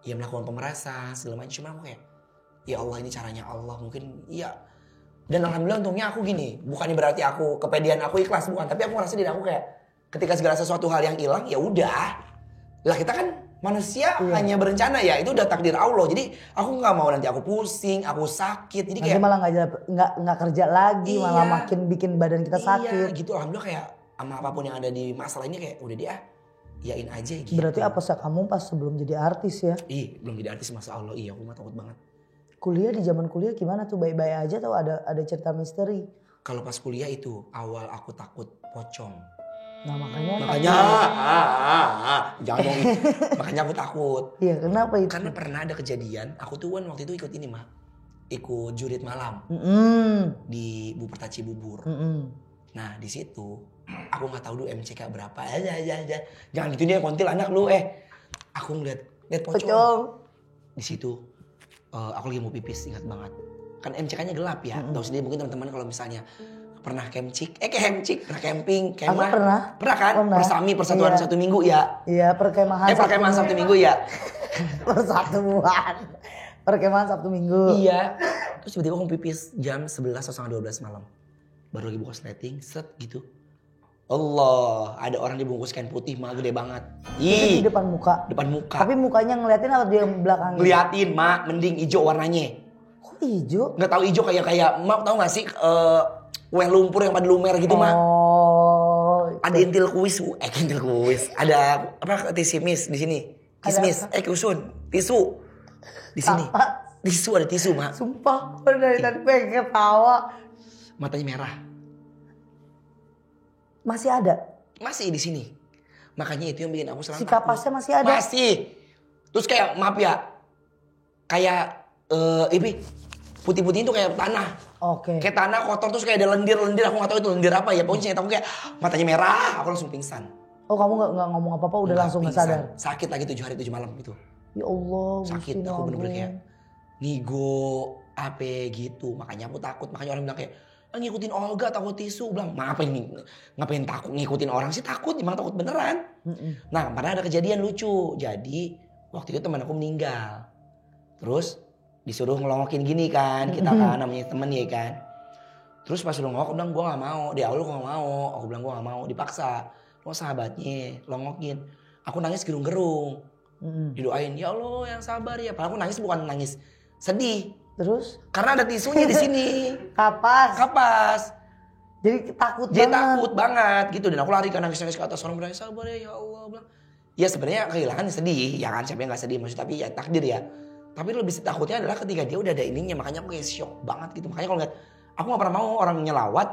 ya melakukan pemerasan segala macam. Cuma aku kayak ya Allah ini caranya Allah mungkin iya. Dan alhamdulillah untungnya aku gini. Bukannya berarti aku kepedean aku ikhlas bukan. Tapi aku ngerasa diri aku kayak ketika segala sesuatu hal yang hilang ya udah. Lah kita kan manusia hanya berencana ya itu udah takdir Allah. Jadi aku nggak mau nanti aku pusing, aku sakit. Jadi Nanti kayak malah nggak kerja lagi, malah Iya. makin bikin badan kita sakit. Iya gitu alhamdulillah kayak sama apapun yang ada di masalah ini kayak udah dia yain aja gitu. Berarti apesnya kamu pas sebelum jadi artis ya? Ih belum jadi artis masa Allah iya aku mah takut banget. Kuliah di zaman kuliah gimana tuh, baik-baik aja atau ada cerita misteri? Kalau pas kuliah itu awal aku takut pocong. Nah makanya Jangan ngomong makanya aku takut. Iya kenapa itu? Karena pernah ada kejadian aku tuh kan waktu itu ikut ini mah. Ikut jurit malam di Buperta Cibubur. Nah di situ aku nggak tahu dulu MCK berapa aja. Jangan gitu dia kontil anak lu aku ngeliat pocong. Di situ aku lagi mau pipis ingat banget. Kan MCK-nya gelap ya. Tahu sendiri mungkin teman-teman kalau misalnya pernah pernah camping, kemah. Pernah kan? Pernah. Persami Persatuan Iya. Sabtu Minggu ya. Iya perkemahan Perkemahan Sabtu Minggu ya. Persatuan. Perkemahan Sabtu Minggu. Iya. Terus tiba-tiba aku mau pipis jam 11 atau setengah 12 malam. Baru lagi buka sleting, set gitu. Allah, ada orang dibungkus kain putih mah gede banget. Itu di depan muka. Depan muka. Tapi mukanya ngeliatin atau dia belakangnya? Liatin, Mak, mending hijau warnanya. Kok hijau? Nggak tahu hijau kayak Mak tahu nggak sih kue lumpur yang pada lumer gitu, Mak? Oh. Ada intil kuis, Ada apa tisimis di sini. Kismis, kusun, tisu. Di sini. Apa? Tisu ada tisu, Mak. Sumpah, gue dari tadi pengen ketawa. Matanya merah. Masih ada? Masih di sini. Makanya itu yang bikin aku selalu Si kapasnya masih ada? Masih. Terus kayak maaf ya. Kayak ini putih-putih itu kayak tanah. Oke. Kayak tanah kotor terus kayak ada lendir-lendir aku nggak tahu itu lendir apa ya. Pokoknya aku kayak matanya merah, aku langsung pingsan. Oh kamu nggak ngomong apa-apa udah Nggak, langsung nggak pingsan. sadar? Sakit lagi 7 hari 7 malam gitu. Ya Allah. Sakit Gusti aku bener-bener Agung. kayak ngigo apa gitu. Makanya aku takut. Makanya orang bilang kayak ngikutin Olga takut tisu. Bilang, ngapain takut ngikutin orang sih? Takut, emang takut beneran. Nah, pernah ada kejadian lucu. Jadi waktu itu teman aku meninggal. Terus disuruh ngelongokin gini kan, kita kan namanya temen ya kan. Terus pas lu ngongok, aku bilang gue gak mau. Di awal gue gak mau, aku bilang gue gak mau. Dipaksa, lo sahabatnya longokin. Aku nangis gerung-gerung. Didoain, ya Allah yang sabar ya. Padahal aku nangis bukan nangis sedih. Terus? Karena ada tisunya di sini. Kapas. Jadi takut Jadi banget. takut banget gitu. Dan aku lari kan nangis-nangis ke atas. Orang bilang sabar ya Allah. Bilang, ya sebenarnya kehilangan sedih. Ya kan siapa yang gak sedih maksud. Tapi ya takdir ya. Tapi lebih takutnya adalah ketika dia udah ada ininya. Makanya aku kayak shock banget gitu. Makanya kalau ngeliat. Aku gak pernah mau orang nyelawat.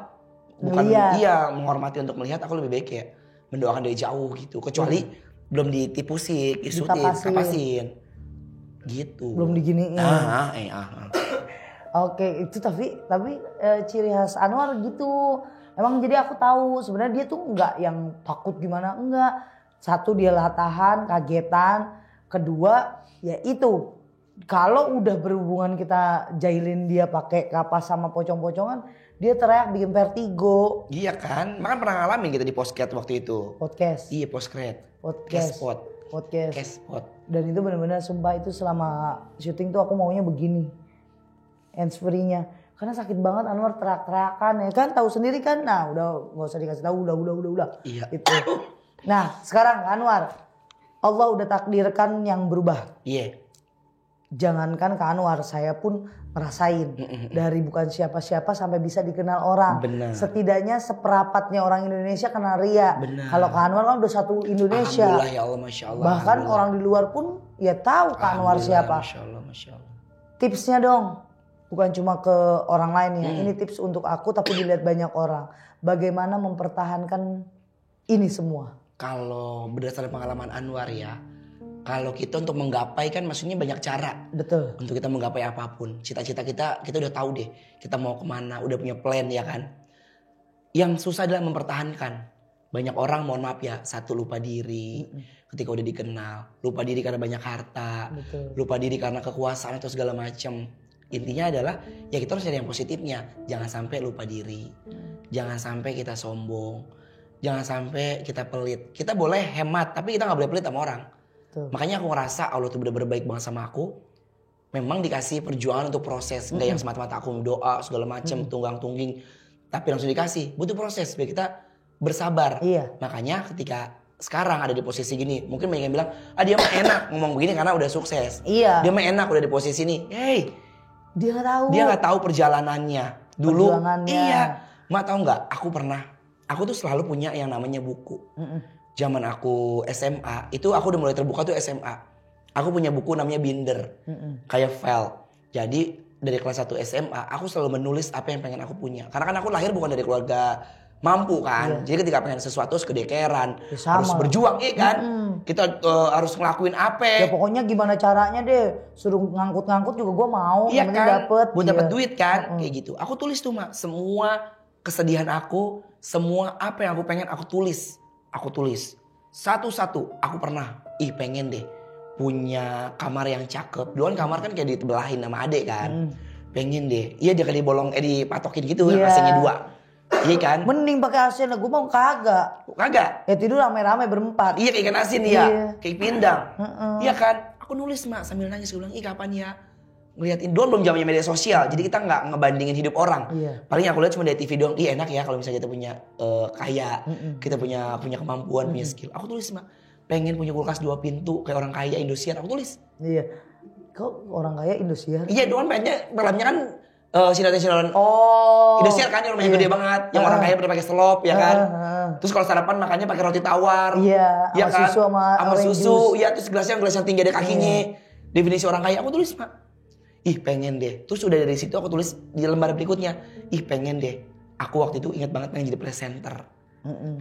Bukan iya menghormati untuk melihat. Aku lebih baik kayak mendoakan dari jauh gitu. Kecuali belum ditipu sih. Dikapasin. Gitu. Belum diginiin. Oke, itu tapi ciri khas Anwar gitu. Emang jadi aku tahu sebenarnya dia tuh enggak yang takut gimana, enggak. Satu dia latahan, kagetan. Kedua ya itu. Kalau udah berhubungan kita jahilin dia pakai kapas sama pocong-pocongan, dia teriak bikin vertigo. Iya kan? Makan pernah ngalamin kita di podcast waktu itu. Podcast. Iya, podcast. Dan itu benar-benar sumpah itu selama syuting tuh aku maunya begini. Hands free-nya. Karena sakit banget Anwar teriak-teriakan ya kan. Tahu sendiri kan. Nah udah gak usah dikasih tahu. Udah. Iya. Itu. Nah sekarang Anwar. Allah udah takdirkan yang berubah. Iya. Jangankan ke Anwar. Saya pun merasain. Dari bukan siapa-siapa sampai bisa dikenal orang. Benar. Setidaknya seperapatnya orang Indonesia kenal Ria. Benar. Kalau ke Anwar kan udah satu Indonesia. Alhamdulillah ya Allah, Masya Allah. Bahkan orang di luar pun ya tahu ke Anwar siapa. Masya Allah. Tipsnya dong. Bukan cuma ke orang lain ya. Ini tips untuk aku tapi dilihat banyak orang. Bagaimana mempertahankan ini semua. Kalau berdasarkan pengalaman Anwar ya. Kalau kita untuk menggapai kan maksudnya banyak cara. Betul. Untuk kita menggapai apapun. Cita-cita kita udah tahu deh. Kita mau kemana. Udah punya plan ya kan. Yang susah adalah mempertahankan. Banyak orang mohon maaf ya. Satu lupa diri. Ketika udah dikenal. Lupa diri karena banyak harta. Betul. Lupa diri karena kekuasaan atau segala macam. Intinya adalah ya kita harus cari yang positifnya. Jangan sampai lupa diri. Jangan sampai kita sombong. Jangan sampai kita pelit. Kita boleh hemat tapi kita gak boleh pelit sama orang. Betul. Makanya aku ngerasa Allah tuh bener-bener baik banget sama aku. Memang dikasih perjuangan untuk proses. Gak yang semata-mata aku doa segala macam tunggang-tungging. Tapi langsung dikasih. Butuh proses biar kita bersabar. Iya. Makanya ketika sekarang ada di posisi gini. Mungkin banyak yang bilang dia mah enak ngomong begini karena udah sukses. Iya. Dia mah enak udah di posisi ini. Hey, Dia gak tahu. dia nggak tahu perjalanannya. Dulu, Perjuangannya. iya. Mak tahu nggak? Aku tuh selalu punya yang namanya buku. Zaman aku SMA, itu aku udah mulai terbuka tuh SMA. Aku punya buku namanya binder, kayak file. Jadi dari kelas 1 SMA, aku selalu menulis apa yang pengen aku punya. Karena kan aku lahir bukan dari keluarga mampu kan. Jadi ketika pengen sesuatu harus kedekeran, harus berjuang, iya kan? Kita harus ngelakuin apa? Ya pokoknya gimana caranya deh. Suruh ngangkut-ngangkut juga gue mau. Iya kan, buat Iya. dapet duit kan, kayak gitu. Aku tulis tuh Mak, semua kesedihan aku, semua apa yang aku pengen aku tulis. Aku tulis satu-satu. Aku pernah, pengen deh punya kamar yang cakep. Dulu kan kamar kan kayak ditebelahin sama adek kan. Pengen deh, iya dia kayak dipatokin gitu, AC-nya 2. Iya kan? Mending pakai AC lah, gue mau kagak. Kagak. Ya tidur rame-rame berempat. Iya kayak ikan asin ya, kayak pindang. Iya kan? Aku nulis Mak sambil nangis, gue bilang, kapan ya ngeliatin. Dulu belum zamannya media sosial, jadi kita nggak ngebandingin hidup orang. Paling aku lihat cuma dari TV doang. Enak ya kalau misalnya kita punya kaya, kita punya kemampuan, punya skill. Aku tulis Mak, pengen punya kulkas 2 pintu kayak orang kaya Indosiar. Aku tulis. Iya. Kok orang kaya Indosiar? Iya, doang pengennya malamnya kan sinetron Indosiar kan yang rumahnya gede banget, yang orang kaya pada pakai selop ya kan. Terus kalau sarapan makannya pakai roti tawar. Iya, ya sama kan? susu sama susu. Iya, terus gelas yang tinggi ada kakinya. Definisi orang kaya aku tulis Mak. Pengen deh. Terus udah dari situ aku tulis di lembar berikutnya. Pengen deh. Aku waktu itu ingat banget pengen jadi presenter.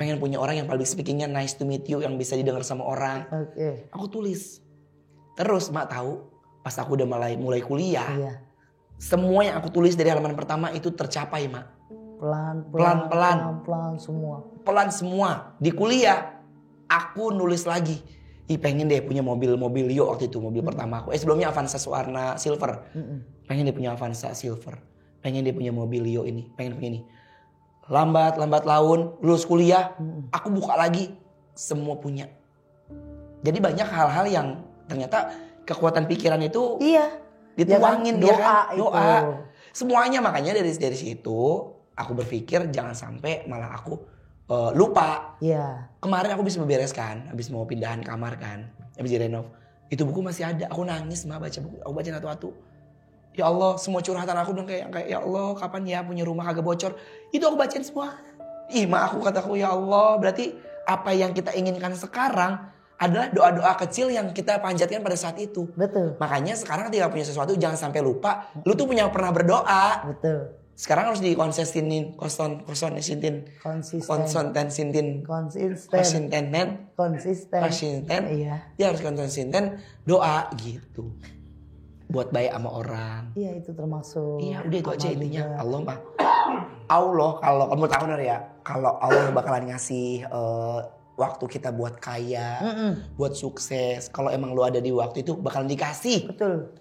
Pengen punya orang yang public speakingnya nice to meet you, yang bisa didengar sama orang. Aku tulis. Terus Mak tahu, pas aku udah mulai kuliah, semua yang aku tulis dari halaman pertama itu tercapai Mak. Pelan-pelan semua. Pelan semua. Di kuliah aku nulis lagi. Pengen deh punya mobil Yo waktu itu, mobil pertama aku. Sebelumnya Avanza warna silver. Pengen deh punya Avanza silver. pengen dia punya mobil Leo ini, pengen punya ini. Lambat laun, lulus kuliah, aku buka lagi, semua punya. Jadi banyak hal-hal yang ternyata kekuatan pikiran itu dituangin ya dia kan, kan? doa. Semuanya, makanya dari situ aku berpikir jangan sampai malah aku lupa. Iya. Kemarin aku habis membereskan, habis mau pindahan kamar kan, habis direnov. Itu buku masih ada, aku nangis baca buku, aku baca satu-satu. Ya Allah, semua curhatan aku bilang kayak ya Allah, kapan ya punya rumah kagak bocor. Itu aku bacain semua. Aku kataku ya Allah, berarti apa yang kita inginkan sekarang adalah doa-doa kecil yang kita panjatkan pada saat itu. Betul. Makanya sekarang ketika punya sesuatu jangan sampai lupa, lu tuh pernah berdoa. Betul. Sekarang harus dikonsistinin, konsisten. Iya. Dia harus konsisten doa gitu. Buat baik sama orang. Iya, itu termasuk. Iya, udah itu aja intinya. Juga. Allah kalau kamu tahu ya, kalau Allah bakalan ngasih waktu kita buat kaya, buat sukses. Kalau emang lu ada di waktu itu bakalan dikasih. Betul.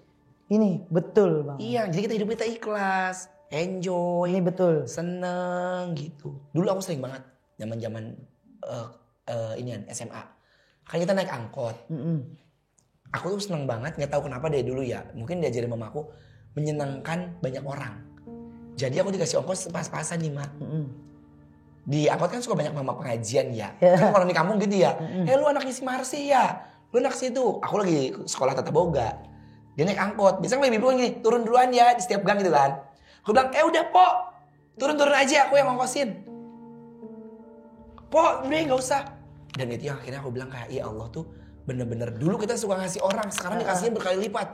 Ini betul Bang. Iya, jadi kita hidup kita ikhlas, enjoy. Ini betul. Seneng gitu. Dulu aku sering banget zaman SMA. Kan kita naik angkot. Aku tuh seneng banget, nggak tahu kenapa dari dulu ya. Mungkin diajarin mamaku menyenangkan banyak orang. Jadi aku dikasih ongkos pas-pasan nih, Mak. Di angkot kan suka banyak mama pengajian ya. Kan orang di kampung gitu ya. Lu anaknya si Marsi ya. Lu anak situ. Aku lagi sekolah tata boga. Dia naik angkot. Biasanya baby bilang gini, turun duluan ya di setiap gang gitu kan. Aku bilang, udah Po. Turun-turun aja, aku yang ngongkosin. Po, udah gak usah. Dan itu yang akhirnya aku bilang kayak, ya Allah tuh bener-bener dulu kita suka ngasih orang, sekarang dikasihin berkali lipat.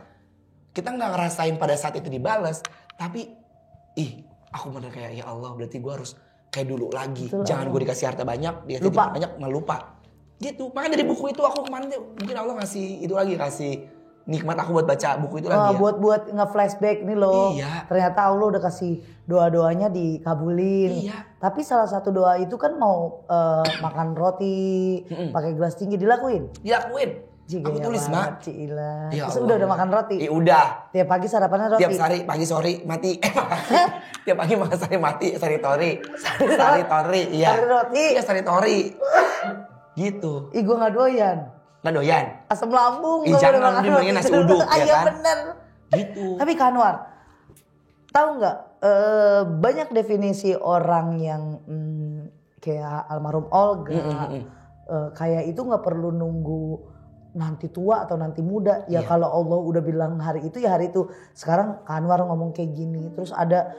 Kita gak ngerasain pada saat itu dibales, tapi aku bener kayak ya Allah berarti gue harus kayak dulu lagi. Betul, jangan gue dikasih harta banyak, dikasih banyak malah lupa. Gitu, makanya dari buku itu aku kemarin tuh mungkin Allah ngasih itu lagi, kasih nikmat aku buat baca buku itu lagi ya. Buat nge-flashback nih loh. Iya. Ternyata Allah udah kasih doa-doanya dikabulin. Iya. Tapi salah satu doa itu kan mau makan roti, pakai gelas tinggi dilakuin. Dilakuin. Aku tulis, Mak. Cila. Ya Terus udah makan roti? Udah. Tiap pagi sarapannya roti? Tiap hari, pagi sore mati. Tiap pagi makan sari mati, sari tori. Sari tori, iya. Sari roti? Iya, sari tori. Gitu. Gue gak doyan. Nggak doyan? Asam lambung. Jangan dibeliin nasi uduk ya Iya kan? bener. Gitu. Tapi Kak Anwar, tahu nggak banyak definisi orang yang kayak almarhum Olga, kayak itu nggak perlu nunggu nanti tua atau nanti muda. Ya kalau Allah udah bilang hari itu ya hari itu. Sekarang Kak Anwar ngomong kayak gini. Terus ada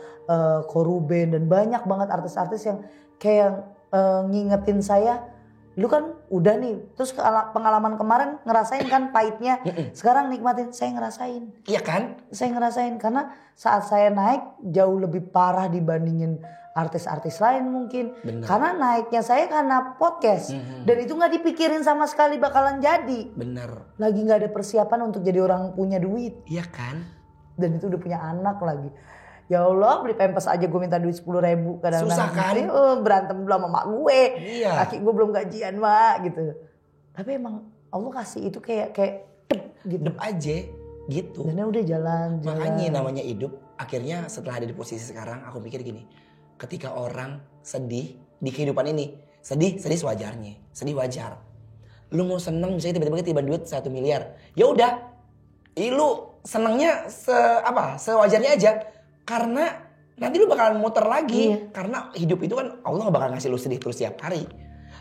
Koruben dan banyak banget artis-artis yang kayak ngingetin saya. Lu kan udah nih, terus pengalaman kemarin ngerasain kan pahitnya. Sekarang nikmatin, saya ngerasain. Iya kan? Saya ngerasain karena saat saya naik jauh lebih parah dibandingin artis-artis lain mungkin. Bener. Karena naiknya saya karena podcast. Dan itu gak dipikirin sama sekali bakalan jadi. Bener. Lagi gak ada persiapan untuk jadi orang punya duit. Iya kan? Dan itu udah punya anak lagi. Ya Allah, beli pempes aja gue minta duit 10.000 kadang-kadang. Susah kan? Berantem dulu sama mak gue. Iya. Laki gue belum gajian mak gitu. Tapi emang Allah kasih itu kayak dep gitu. Dep aja gitu. Dan udah jalan. Makanya namanya hidup. Akhirnya setelah ada di posisi sekarang aku mikir gini. Ketika orang sedih di kehidupan ini. Sedih sewajarnya. Sedih wajar. Lu mau seneng misalnya tiba-tiba ketiban duit 1 miliar. Ya udah. Lu senengnya sewajarnya aja. Karena nanti lu bakalan muter lagi. Karena hidup itu kan Allah gak bakal ngasih lu sedih terus tiap hari.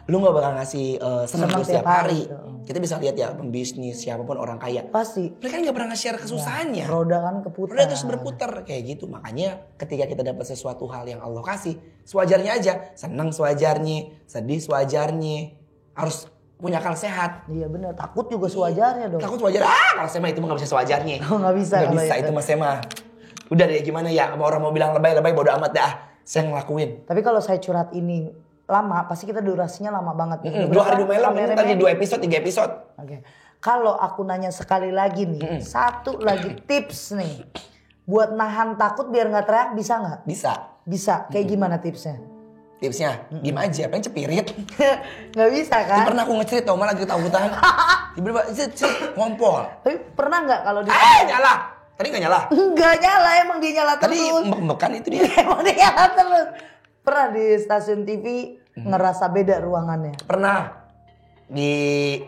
Lu gak bakal ngasih senang terus tiap hari. Kita bisa lihat ya pembisnis siapapun orang kaya. Pasti. Mereka gak pernah nge-share kesusahannya. Roda kan keputar. Roda terus berputar kayak gitu. Makanya ketika kita dapat sesuatu hal yang Allah kasih. Sewajarnya aja. Senang sewajarnya. Sedih sewajarnya. Harus punya akal sehat. Iya benar. Takut juga sewajarnya dong. Takut sewajarnya. Kalau Sema itu mah gak bisa sewajarnya. Gak bisa. Gak bisa itu mas Sema. Udah deh gimana ya, orang mau bilang lebay bodo amat dah. Saya ngelakuin. Tapi kalau saya curhat ini lama, pasti kita durasinya lama banget. 2 hari 2 malam, ini tadi 2 episode, 3 episode. Oke. Kalau aku nanya sekali lagi nih, satu lagi tips nih. Buat nahan takut biar gak teriak bisa gak? Bisa. Bisa, kayak gimana tipsnya? Tipsnya, diem aja, paling cepirit. Gak bisa kan? Pernah aku ngecerit tau, malah lagi ketakutan. Tiba-tiba ngompol. Tapi pernah gak kalau di... Nyala! Tadi nggak nyala? Enggak nyala, emang dia nyala Tadi terus. embek-embekan itu dia. Emang dia nyala terus. Pernah di stasiun TV ngerasa beda ruangannya? Pernah.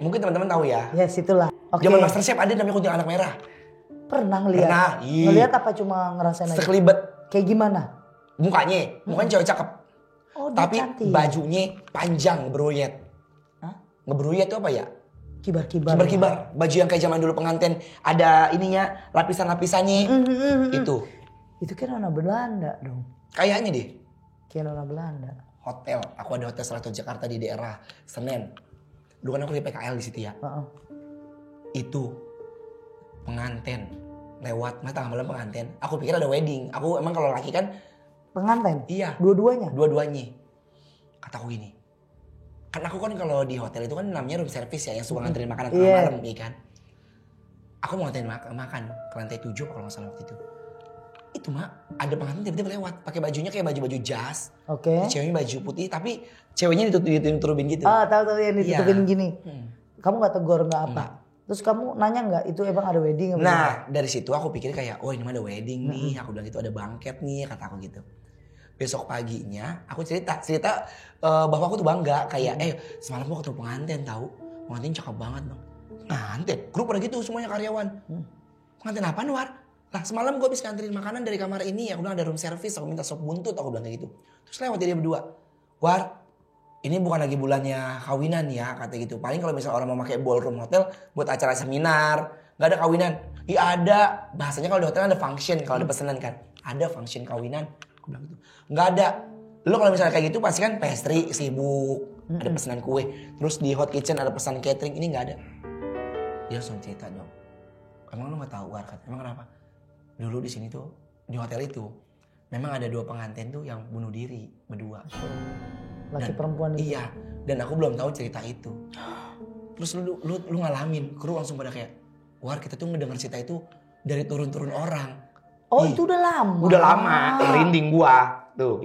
Mungkin teman-teman tahu ya. Ya situlah. Oke. Zaman MasterChef ada namanya kuntilanak merah. Pernah ngeliat? Pernah, iya. Ngeliat apa cuma ngerasain aja? Sekelibet Kayak gimana? mukanya cewek cakep. Oh dia Tapi cantik. bajunya panjang ngebruyet. Hah? Ngebruyet itu apa ya? Kibar-kibar. Kibar-kibar. Baju yang kayak zaman dulu pengantin ada ininya, lapisan-lapisannya. Itu. Itu kan warna Belanda dong. Kayaknya deh. Kayak warna Belanda. Hotel. Aku ada hotel Seratus Jakarta di daerah Senen. Dulu kan aku di PKL di situ ya. Heeh. Itu pengantin lewat tengah malam pengantin. Aku pikir ada wedding. Aku emang kalau laki kan Pengantin? iya. Dua-duanya? Dua-duanya. Kataku gini. Kan aku kan kalau di hotel itu kan namanya room service ya yang suka nganterin makanan tengah malam ya kan. Aku mau nganterin makan ke lantai 7 kalau nggak salah waktu itu. Itu ada pengantin tiba-tiba lewat pakai bajunya kayak baju-baju jas. Oke. Ceweknya baju putih tapi ceweknya ditutupin gitu. Ah tahu yang ditutupin Iya. gini. Kamu nggak tegur nggak apa? Terus kamu nanya nggak itu emang ada wedding? Apa Nah dari situ aku pikir kayak oh ini mah ada wedding nih. Aku bilang gitu ada banket nih kata aku gitu. Besok paginya aku cerita bahwa aku tuh bangga kayak semalam aku ketemu pengantin tahu. Pengantin cakep banget bang. Pengantin? Grup pada gitu semuanya karyawan. Pengantin apaan War? Lah semalam gue habis nganterin makanan dari kamar ini. Aku bilang ada room service, aku minta sop buntut, aku bilang kayak gitu. Terus lewat dia berdua. War, ini bukan lagi bulannya kawinan ya, kata gitu. Paling kalau misalnya orang mau pakai ballroom hotel buat acara seminar, nggak ada kawinan. Iya ada, bahasanya kalau di hotel ada function, kalau ada pesanan kan. Ada function kawinan, aku bilang gitu. Nggak ada. Lo kalau misalnya kayak gitu pasti kan pastry sibuk, ada pesanan kue. Terus di hot kitchen ada pesan catering, ini nggak ada. Dia langsung cerita dong. Emang lo nggak tahu War? Emang kenapa? Dulu di sini tuh di hotel itu memang ada 2 pengantin tuh yang bunuh diri berdua. laki perempuan itu? Iya, dan aku belum tahu cerita itu. Terus lu ngalamin, kru langsung pada kayak, War kita tuh ngedenger cerita itu dari turun-turun orang. Oh itu udah lama? Udah lama, merinding gua tuh.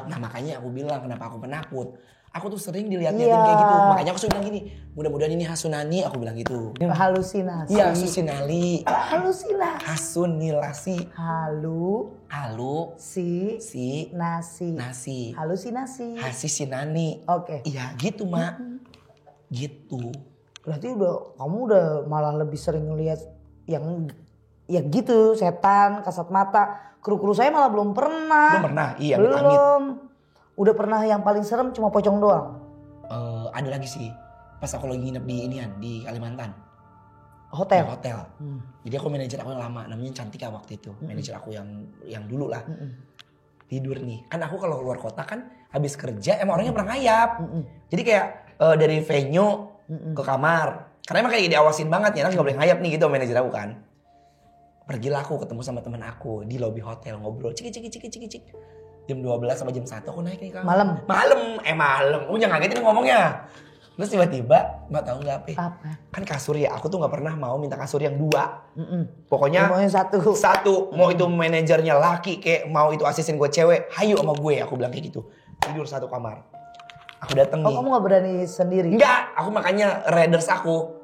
Nah makanya aku bilang kenapa aku penakut. Aku tuh sering dilihat-liatin kayak gitu. Makanya aku sudah bilang gini, mudah-mudahan ini hasunani, aku bilang gitu. Halusinasi. Iya, halusinali. Halusinasi. Hasunilasi. Si nasi. Halusinasi. Hasisinani. Oke. Iya, gitu, Mak. Gitu. Berarti kamu udah malah lebih sering ngelihat yang ya gitu, setan, kasat mata. Kru-kru saya malah belum pernah. Belum pernah? Iya, belum. amit-amit. Udah pernah yang paling serem cuma pocong doang. Ada lagi sih. Pas aku lagi nginep di Kalimantan. Hotel. Di hotel. Jadi aku manajer aku yang lama, namanya Cantika waktu itu. Manajer aku yang dulu lah. Tidur nih. Kan aku kalau keluar kota kan habis kerja emang orangnya pernah ngayap. Jadi kayak dari venue ke kamar. Karena emang kayak diawasin banget ya, gak boleh ngayap nih gitu manajer aku kan. Pergilah aku ketemu sama temen aku di lobi hotel ngobrol. Cik. Jam 12 sampai jam 1 aku naik nih kan. Malam. Malam. Jangan ngagetin ngomongnya. Terus tiba-tiba Mbak tahu nggak Apa? Kan kasur ya, aku tuh nggak pernah mau minta kasur yang 2. Pokoknya maunya satu. Mau itu manajernya laki kayak mau itu asisten gue cewek, hayu sama gue, aku bilang kayak gitu. Tidur satu kamar. Aku dateng nih. Kamu nggak berani sendiri? Enggak, aku makanya raiders aku.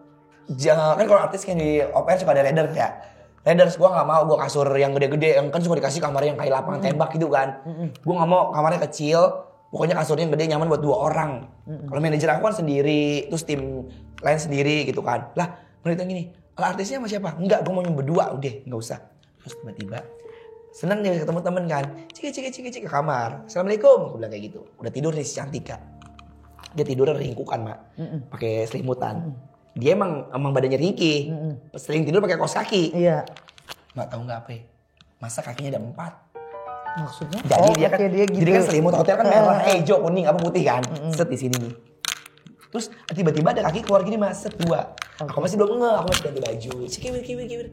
Kan kalau artis kan di OPR suka ada raiders ya. Raiders gue gak mau, gue kasur yang gede-gede, yang kan suka dikasih kamar yang kayak lapangan tembak gitu kan. Gue gak mau kamarnya kecil, pokoknya kasurnya yang gede nyaman buat 2 orang. Kalau manajer aku kan sendiri, terus tim lain sendiri gitu kan. Lah, menurut gini, kalau artisnya sama siapa? Enggak, gue mau berdua, udah gak usah. Terus tiba-tiba, seneng nih ketemu temen kan. Cik ke kamar. Assalamualaikum, aku bilang kayak gitu. Udah tidur nih si Cantika. Dia tidurnya ringkukan Mak, pakai selimutan. Dia emang badannya ringkih, sering tidur pakai kaos kaki. Iya. Mbak tahu nggak apa? Masa kakinya ada 4. Maksudnya? Jadi dia kan, dia gitu. jadi kan selimut hotel kan merah, hijau, kuning, apa putih kan? Set di sini nih. Terus tiba-tiba ada kaki keluar gini Mas, set 2. Aku masih belum ngeh, aku masih ganti baju. Kiwir.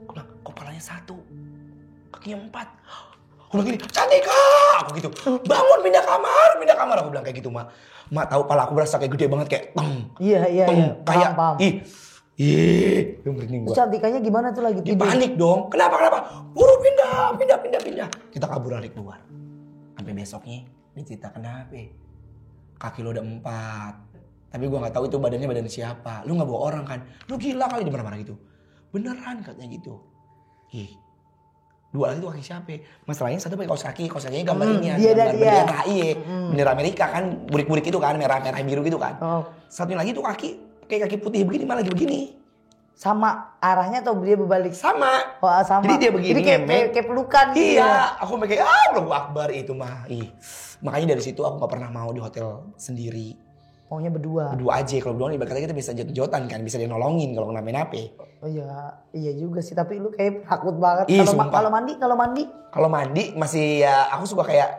Aku bilang, kok kepalanya 1, kakinya 4. Aku bilang gini, Cantika! Aku gitu, bangun pindah kamar. Aku bilang kayak gitu Mak tahu pala aku berasa kayak gede banget kayak teng. Iya. Kayak Paham. Ih, merinding gua. Cantikanya gimana tuh lagi Dia tidur? panik dong. Kenapa? Buru pindah. Kita kabur lari keluar. Sampai besoknya dicerita kenapa? Kaki lo udah 4. Tapi gua nggak tahu itu badan siapa. Lu nggak bawa orang kan? Lu gila kali dia marah-marah gitu. Beneran katanya gitu. Ih, 2 lagi tuh kaki siapa? Masalahnya satu pakai kaos kakinya gambar ini dia gambar dan dia. bendera, bendera Amerika kan, burik-burik itu kan, merah biru gitu kan. Oh. Satunya lagi tuh kaki, kayak kaki putih begini malah lagi begini. Sama arahnya atau dia berbalik? Sama. Oh, sama. Jadi dia begini, Jadi kayak pelukan gitu. Iya, aku kayak Allahu Akbar itu mah. Makanya dari situ aku nggak pernah mau di hotel sendiri. Maunya berdua. Berdua aja, kalau berdua ibaratnya kita bisa jatuh-jatuhan kan, bisa dia nolongin kalau kenapa-napa. Oh iya juga sih, tapi lu kayak takut banget. Sumpah. Kalau mandi? Kalau mandi masih ya aku suka kayak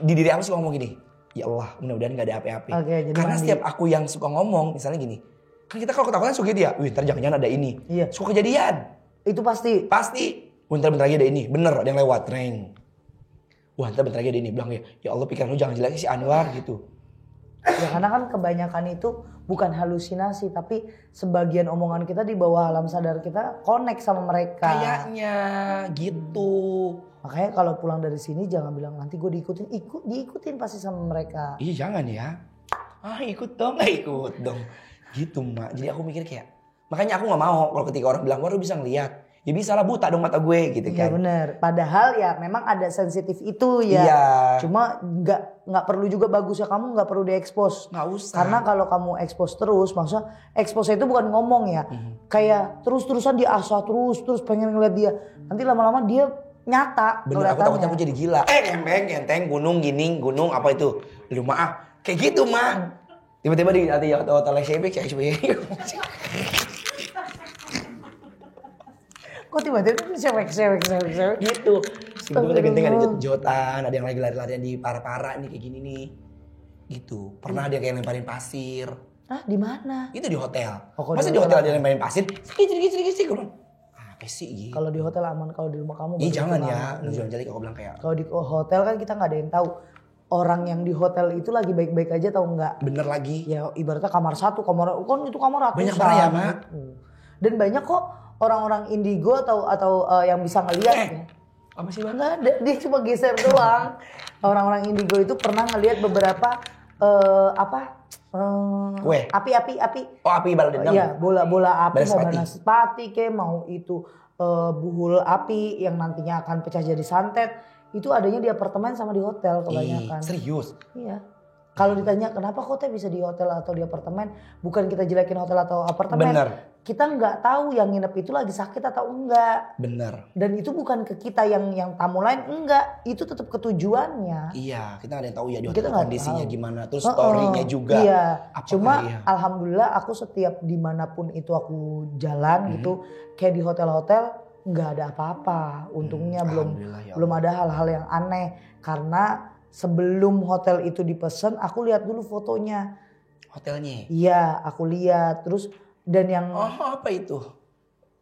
di diri aku suka ngomong gini, ya Allah mudah-mudahan gak ada apa-apa. Oke, jadi karena mandi. setiap aku yang suka ngomong, misalnya gini, kan kita kalau ketakutan suka gitu ya, wih ntar jangan-jangan ada ini. Iya. Suka kejadian. Itu pasti. Pasti. Bentar lagi ada ini, bener ada yang lewat, reng. Wah bentar lagi ada ini, bilang ya Allah pikiran lu jangan jelek si Anwar gitu. Ya karena kan kebanyakan itu bukan halusinasi, tapi sebagian omongan kita di bawah alam sadar kita connect sama mereka. Kayaknya gitu. Makanya kalau pulang dari sini jangan bilang nanti gue diikutin pasti sama mereka. Iya jangan ya. Ikut dong. Gitu mak. Jadi aku mikir kayak, makanya aku nggak mau kalau ketika orang bilang, wah lu bisa ngeliat. Ya bisa lah, buta dong mata gue gitu Iya kan. bener. Padahal ya memang ada sensitif itu ya. Iya. Cuma nggak perlu juga bagus ya, kamu nggak perlu diekspos. Nggak usah. Karena kalau kamu ekspos terus, maksudnya ekspos itu bukan ngomong ya. Kayak terus-terusan diasah terus pengen ngeliat dia. Nanti lama-lama dia nyata. Bener, aku takutnya aku jadi gila. Kenteng, gunung apa itu? Lu maaf. Kayak gitu mah. Tiba-tiba di hati hotel SCB. Kok tiba-tiba sewek. Gitu. Tiba-tiba ada genteng, ada jot-jotan, ada yang lagi lari-larian di para-para nih kayak gini nih. Gitu. Pernah ada yang kayak lemparin pasir. Hah, di mana? Itu di hotel. Oh, masa di hotel ada yang lemparin pasir? Sedikit. Apa sih gitu? Kalau di hotel aman, kalau di rumah kamu. Jangan ya. Jangan jadi aku bilang kayak. Kalau di hotel kan kita nggak ada yang tahu. Orang yang di hotel itu lagi baik-baik aja tahu nggak? Bener lagi. Ya ibaratnya kamar 1, kan itu kamar ratusan. Banyak orang ya mak. Dan banyak kok orang-orang indigo atau yang bisa ngelihat. Apa sih bang? Nggak ada, dia cuma geser doang. Orang-orang indigo itu pernah ngelihat beberapa Kue. api. Oh api balas dendam. Iya, bola api, Balas mau pati. banaspati kayak mau itu buhul api yang nantinya akan pecah jadi santet. Itu adanya di apartemen sama di hotel kebanyakan. Serius? Iya. Kalau ditanya kenapa kok teh bisa di hotel atau di apartemen, bukan kita jelekin hotel atau apartemen. Bener. Kita nggak tahu yang nginep itu lagi sakit atau enggak. Bener. Dan itu bukan ke kita yang tamu lain, enggak. Itu tetap ketujuannya. Iya, kita nggak ada yang tahu ya di Kita hotel nggak kondisinya tahu. gimana, terus story-nya juga. Iya. Apakah Cuma iya? alhamdulillah aku setiap dimanapun itu aku jalan gitu, kayak di hotel-hotel nggak ada apa-apa. Untungnya Alhamdulillah, ya belum ada hal-hal yang aneh karena sebelum hotel itu dipesan aku lihat dulu fotonya. Hotelnya? Iya, aku lihat terus dan yang Oh apa itu?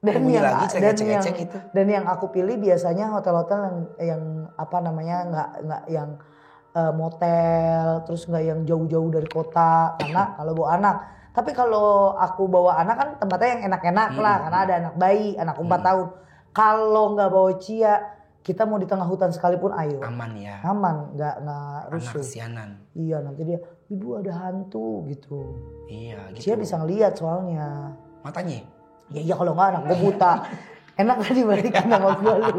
dan Bunyi yang lagi, cek itu. dan yang aku pilih biasanya hotel-hotel yang apa namanya nggak yang motel, terus nggak yang jauh-jauh dari kota karena kalau bawa anak. Tapi kalau aku bawa anak kan tempatnya yang enak-enak lah karena ada anak bayi, anak 4 tahun. Kalau nggak bawa Cia, kita mau di tengah hutan sekalipun ayo. Aman ya. Aman, nggak rusuh. Anak kesianan. Iya, nanti dia, ibu ada hantu gitu. Iya gitu. Cia bisa ngeliat soalnya. Matanya? Ya iya kalau nggak anak gue buta. Enak kan dibalikin sama gue lu.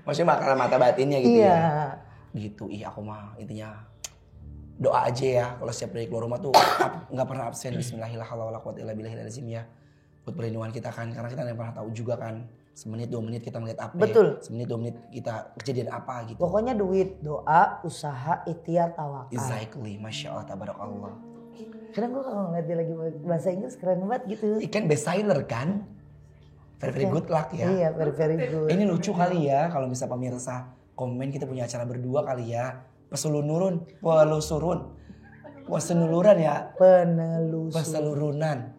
Maksudnya makanan mata batinnya gitu Iya. ya. Gitu. Aku mah intinya doa aja ya. Kalau setiap dari keluar rumah tuh nggak pernah absen Bismillahirrahmanirrahim ya. Buat perlindungan kita kan. Karena kita nggak pernah tahu juga kan. Semenit 2 menit kita melihat apa. Betul. Semenit 2 menit kita kejadian apa gitu. Pokoknya duit, doa, usaha, ikhtiar, tawakal. Exactly. Masya Allah tabarakallah. Kadang gue kalau ngeliat dia lagi bahasa Inggris keren banget gitu. Ikan best seller kan. Very good luck ya. Iya, very good. Ini lucu kali ya kalau bisa pemirsa komen kita punya acara berdua kali ya. Pesulunurun ya. Penelusuran.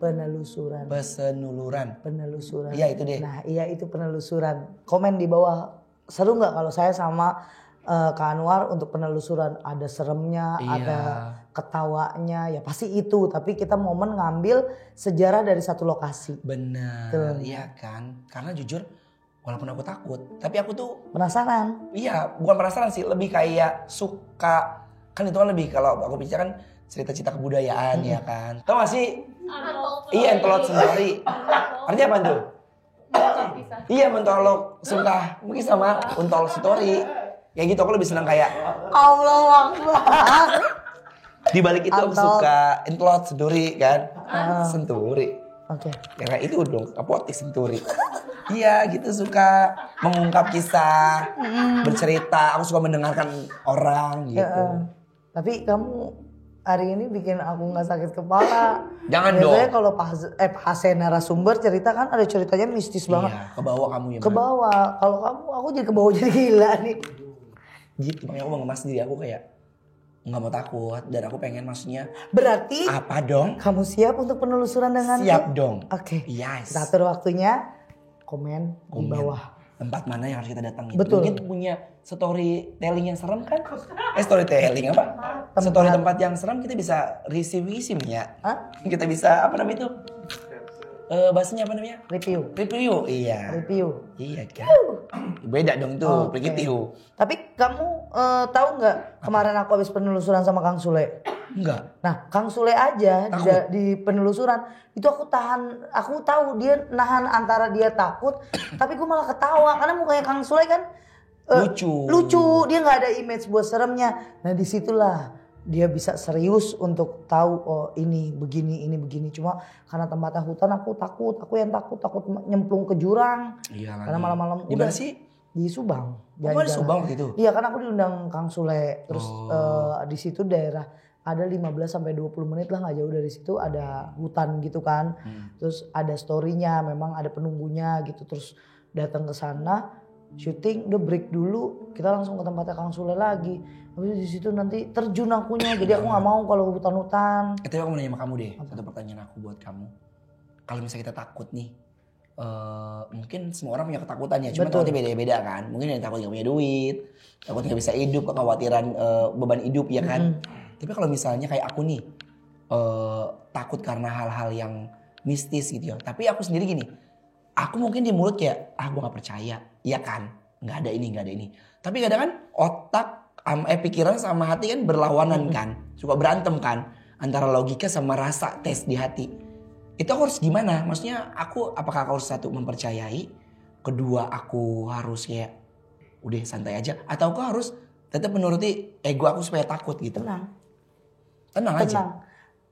Iya itu deh. Nah iya itu penelusuran. Komen di bawah, seru nggak kalau saya sama Kak Anwar untuk penelusuran. Ada seremnya, Iya. ada ketawanya, ya pasti itu. Tapi kita momen ngambil sejarah dari satu lokasi. Bener, iya kan. Karena jujur walaupun aku takut, tapi aku tuh Penasaran? iya bukan penasaran sih, lebih kayak suka. Kan itu kan lebih kalau aku bicara kan cerita-cerita kebudayaan ya kan. Tau gak sih? Iya, entolot sendiri. Artinya apa tuh? Iya mentolok suka mungkin sama untol story. Kayak gitu aku lebih senang kayak Allah Akbar. di balik itu aku Untol. suka entlot senturi kan. Senturi. Oke. Ya kayak itu dong, apotik senturi. Iya gitu suka mengungkap kisah, bercerita. Aku suka mendengarkan orang gitu. Tapi kamu hari ini bikin aku nggak sakit kepala. Jangan Biasanya dong. kalau pas narasumber cerita kan ada ceritanya mistis banget. Iya, ke bawah kamu ya. Ke bawah. Kalau kamu, aku jadi ke bawah jadi gila nih. Gitu, makanya aku mengemas diri aku kayak nggak mau takut dan aku pengen maksudnya Berarti apa dong? kamu siap untuk penelusuran dengan Siap dong. Oke. Yes. Kita atur waktunya. Komen di bawah. Tempat mana yang harus kita datangin? Betul. Mungkin punya storytelling yang serem kan? Storytelling apa? Story tempat yang serem kita bisa receive ya. Hah? Kita bisa apa namanya itu? Bahasanya apa namanya? Review. Review. Iya. Review. Iya kan. Beda dong tuh, Oke. review. Tapi kamu tahu nggak kemarin aku habis penelusuran sama Kang Sule? Enggak. Nah, Kang Sule aja Takut. di penelusuran itu aku tahu dia nahan antara dia takut, tapi gue malah ketawa karena mukanya Kang Sule kan lucu, dia nggak ada image buat seremnya. Nah disitulah dia bisa serius untuk tahu oh ini begini. Cuma karena tempatnya hutan aku takut nyemplung ke jurang. Iya lagi. Karena malam-malam Di mana sih? Di Subang. Oh, di Subang waktu itu? Iya kan aku diundang Kang Sule. Terus di situ daerah ada 15 sampai 20 menit lah nggak jauh dari situ ada hutan gitu kan. Terus ada story-nya, memang ada penunggunya gitu. Terus datang ke sana, syuting udah break dulu, kita langsung ke tempatnya Kang Sule lagi. Habis di situ nanti terjun akunya. Jadi aku nggak mau kalau hutan-hutan. Tapi aku mau nanya sama kamu deh, satu pertanyaan aku buat kamu. Kalau misalnya kita takut nih, mungkin semua orang punya ketakutan ya, cuma takutnya beda-beda kan. Mungkin ada yang takut gak punya duit, takut gak bisa hidup, kekhawatiran beban hidup ya kan. Tapi kalau misalnya kayak aku nih, takut karena hal-hal yang mistis gitu ya. Tapi aku sendiri gini, aku mungkin di mulut kayak, gue gak percaya, iya kan, gak ada ini. Tapi kadang kan otak, pikiran sama hati kan berlawanan kan, suka berantem kan, antara logika sama rasa tes di hati. Itu aku harus gimana? Maksudnya apakah aku harus satu mempercayai, kedua aku harus kayak udah santai aja, atau aku harus tetap menuruti ego aku supaya takut gitu. Tenang aja.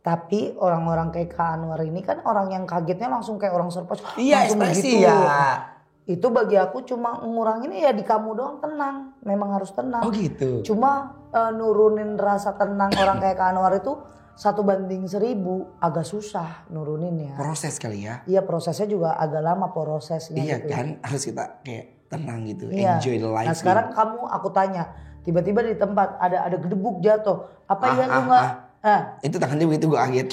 Tapi orang-orang kayak Kak Anwar ini kan orang yang kagetnya langsung kayak orang surprise. Iya, langsung ekspresi begitu. ya. Itu bagi aku cuma ngurangin ya di kamu doang tenang. Memang harus tenang. Oh gitu. Cuma nurunin rasa tenang orang kayak Kak Anwar itu 1:1000 agak susah nuruninnya. Proses kali ya. Iya prosesnya juga agak lama prosesnya. Iya gitu. kan, harus kita kayak tenang gitu, Iya. enjoy the life. Nah sekarang aku tanya, tiba-tiba di tempat ada gedebuk jatuh. Apa iya lu nggak? Itu tangannya begitu gue kaget.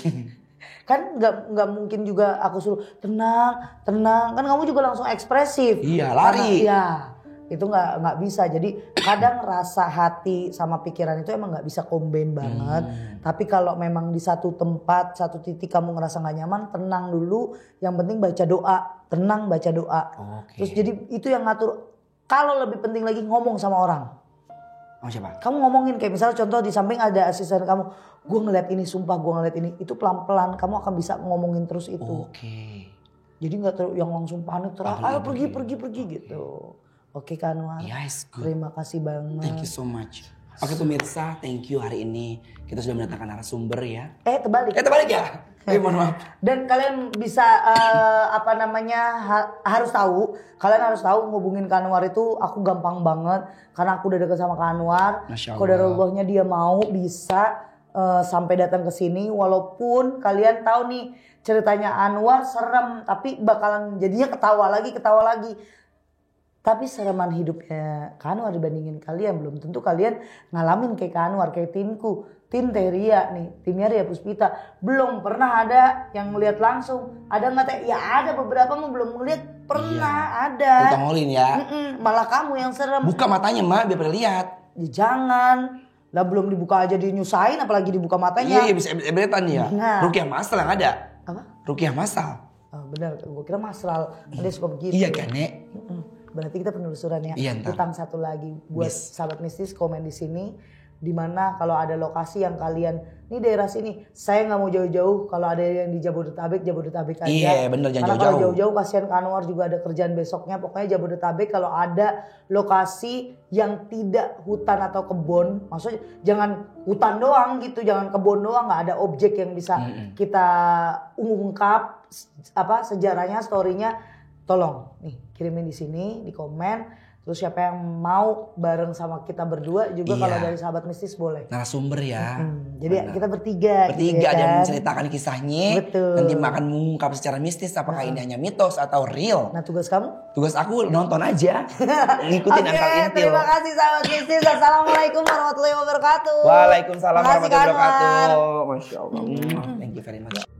Kan nggak mungkin juga aku suruh tenang kan kamu juga langsung ekspresif. Iya, lari. Iya itu nggak bisa. Jadi kadang rasa hati sama pikiran itu emang nggak bisa combine banget. Tapi kalau memang di satu tempat satu titik kamu ngerasa nggak nyaman, tenang dulu. Yang penting baca doa, tenang baca doa. Oke. Terus jadi itu yang ngatur. Kalau lebih penting lagi ngomong sama orang. Oh siapa? Kamu ngomongin kayak misalnya contoh di samping ada asisten kamu, gue ngeliat ini sumpah gue ngeliat ini, itu pelan-pelan kamu akan bisa ngomongin terus itu. Oke. Jadi nggak yang langsung panik terus, ayo pergi gitu. Oke Kak Anwar, Yes, good. terima kasih banget. Thank you so much. Oke pemirsa, thank you hari ini kita sudah mendatangkan narasumber ya. Terbalik. Terbalik ya? Mohon maaf. Dan kalian bisa harus tahu, kalian harus tahu ngubungin Kak Anwar itu aku gampang banget karena aku udah deket sama Kak Anwar. Masya Allah. Qadarullah-nya dia mau bisa sampai datang ke sini walaupun kalian tahu nih ceritanya Anwar serem tapi bakalan jadinya ketawa lagi. Tapi sereman hidupnya Kak Anwar dibandingin kalian belum tentu kalian ngalamin kayak Kak Anwar, kayak timku. Tim Teria nih, timnya Ria Puspita. Belum pernah ada yang ngeliat langsung. Ada nggak Teh? Ya ada beberapa mah belum ngeliat. Pernah ada. Tongolin ya. Malah kamu yang serem. Buka matanya Mak, biar pada lihat. Ya, jangan. Lah belum dibuka aja dinyusahin apalagi dibuka matanya. Iya bisa ebretan ya. Nah. Rukiah masal yang ada. Apa? Rukiah masal. Oh, benar, gue kira Masral. Dia suka begitu. Iya kan Nek? Berarti kita penelusuran ya. Iya, ntar. Utang satu lagi buat Yes. sahabat mistis komen di sini. Dimana kalau ada lokasi yang kalian, ini daerah sini, saya nggak mau jauh-jauh. Kalau ada yang di Jabodetabek aja. Iya bener, jangan Karena kalau jauh-jauh. jauh-jauh kasihan ke Anwar juga ada kerjaan besoknya. Pokoknya Jabodetabek kalau ada lokasi yang tidak hutan atau kebun, maksudnya jangan hutan doang gitu, jangan kebun doang, nggak ada objek yang bisa kita ungkap sejarahnya, storynya, tolong nih kirimin di sini di komen. Terus siapa yang mau bareng sama kita berdua juga Iya. kalau dari sahabat mistis boleh. Narasumber ya. Jadi kita bertiga. gitu Bertiga ya ada yang kan? menceritakan kisahnya. Betul. Nanti akan mengungkap secara mistis apakah ini hanya mitos atau real. Nah tugas kamu? Tugas aku nonton aja. Ngikutin Oke, Uncle Intil. terima kasih sahabat mistis. Assalamualaikum warahmatullahi wabarakatuh. Waalaikumsalam Makasih, warahmatullahi Kak Anwar. wabarakatuh. Masya Allah. Thank you very much.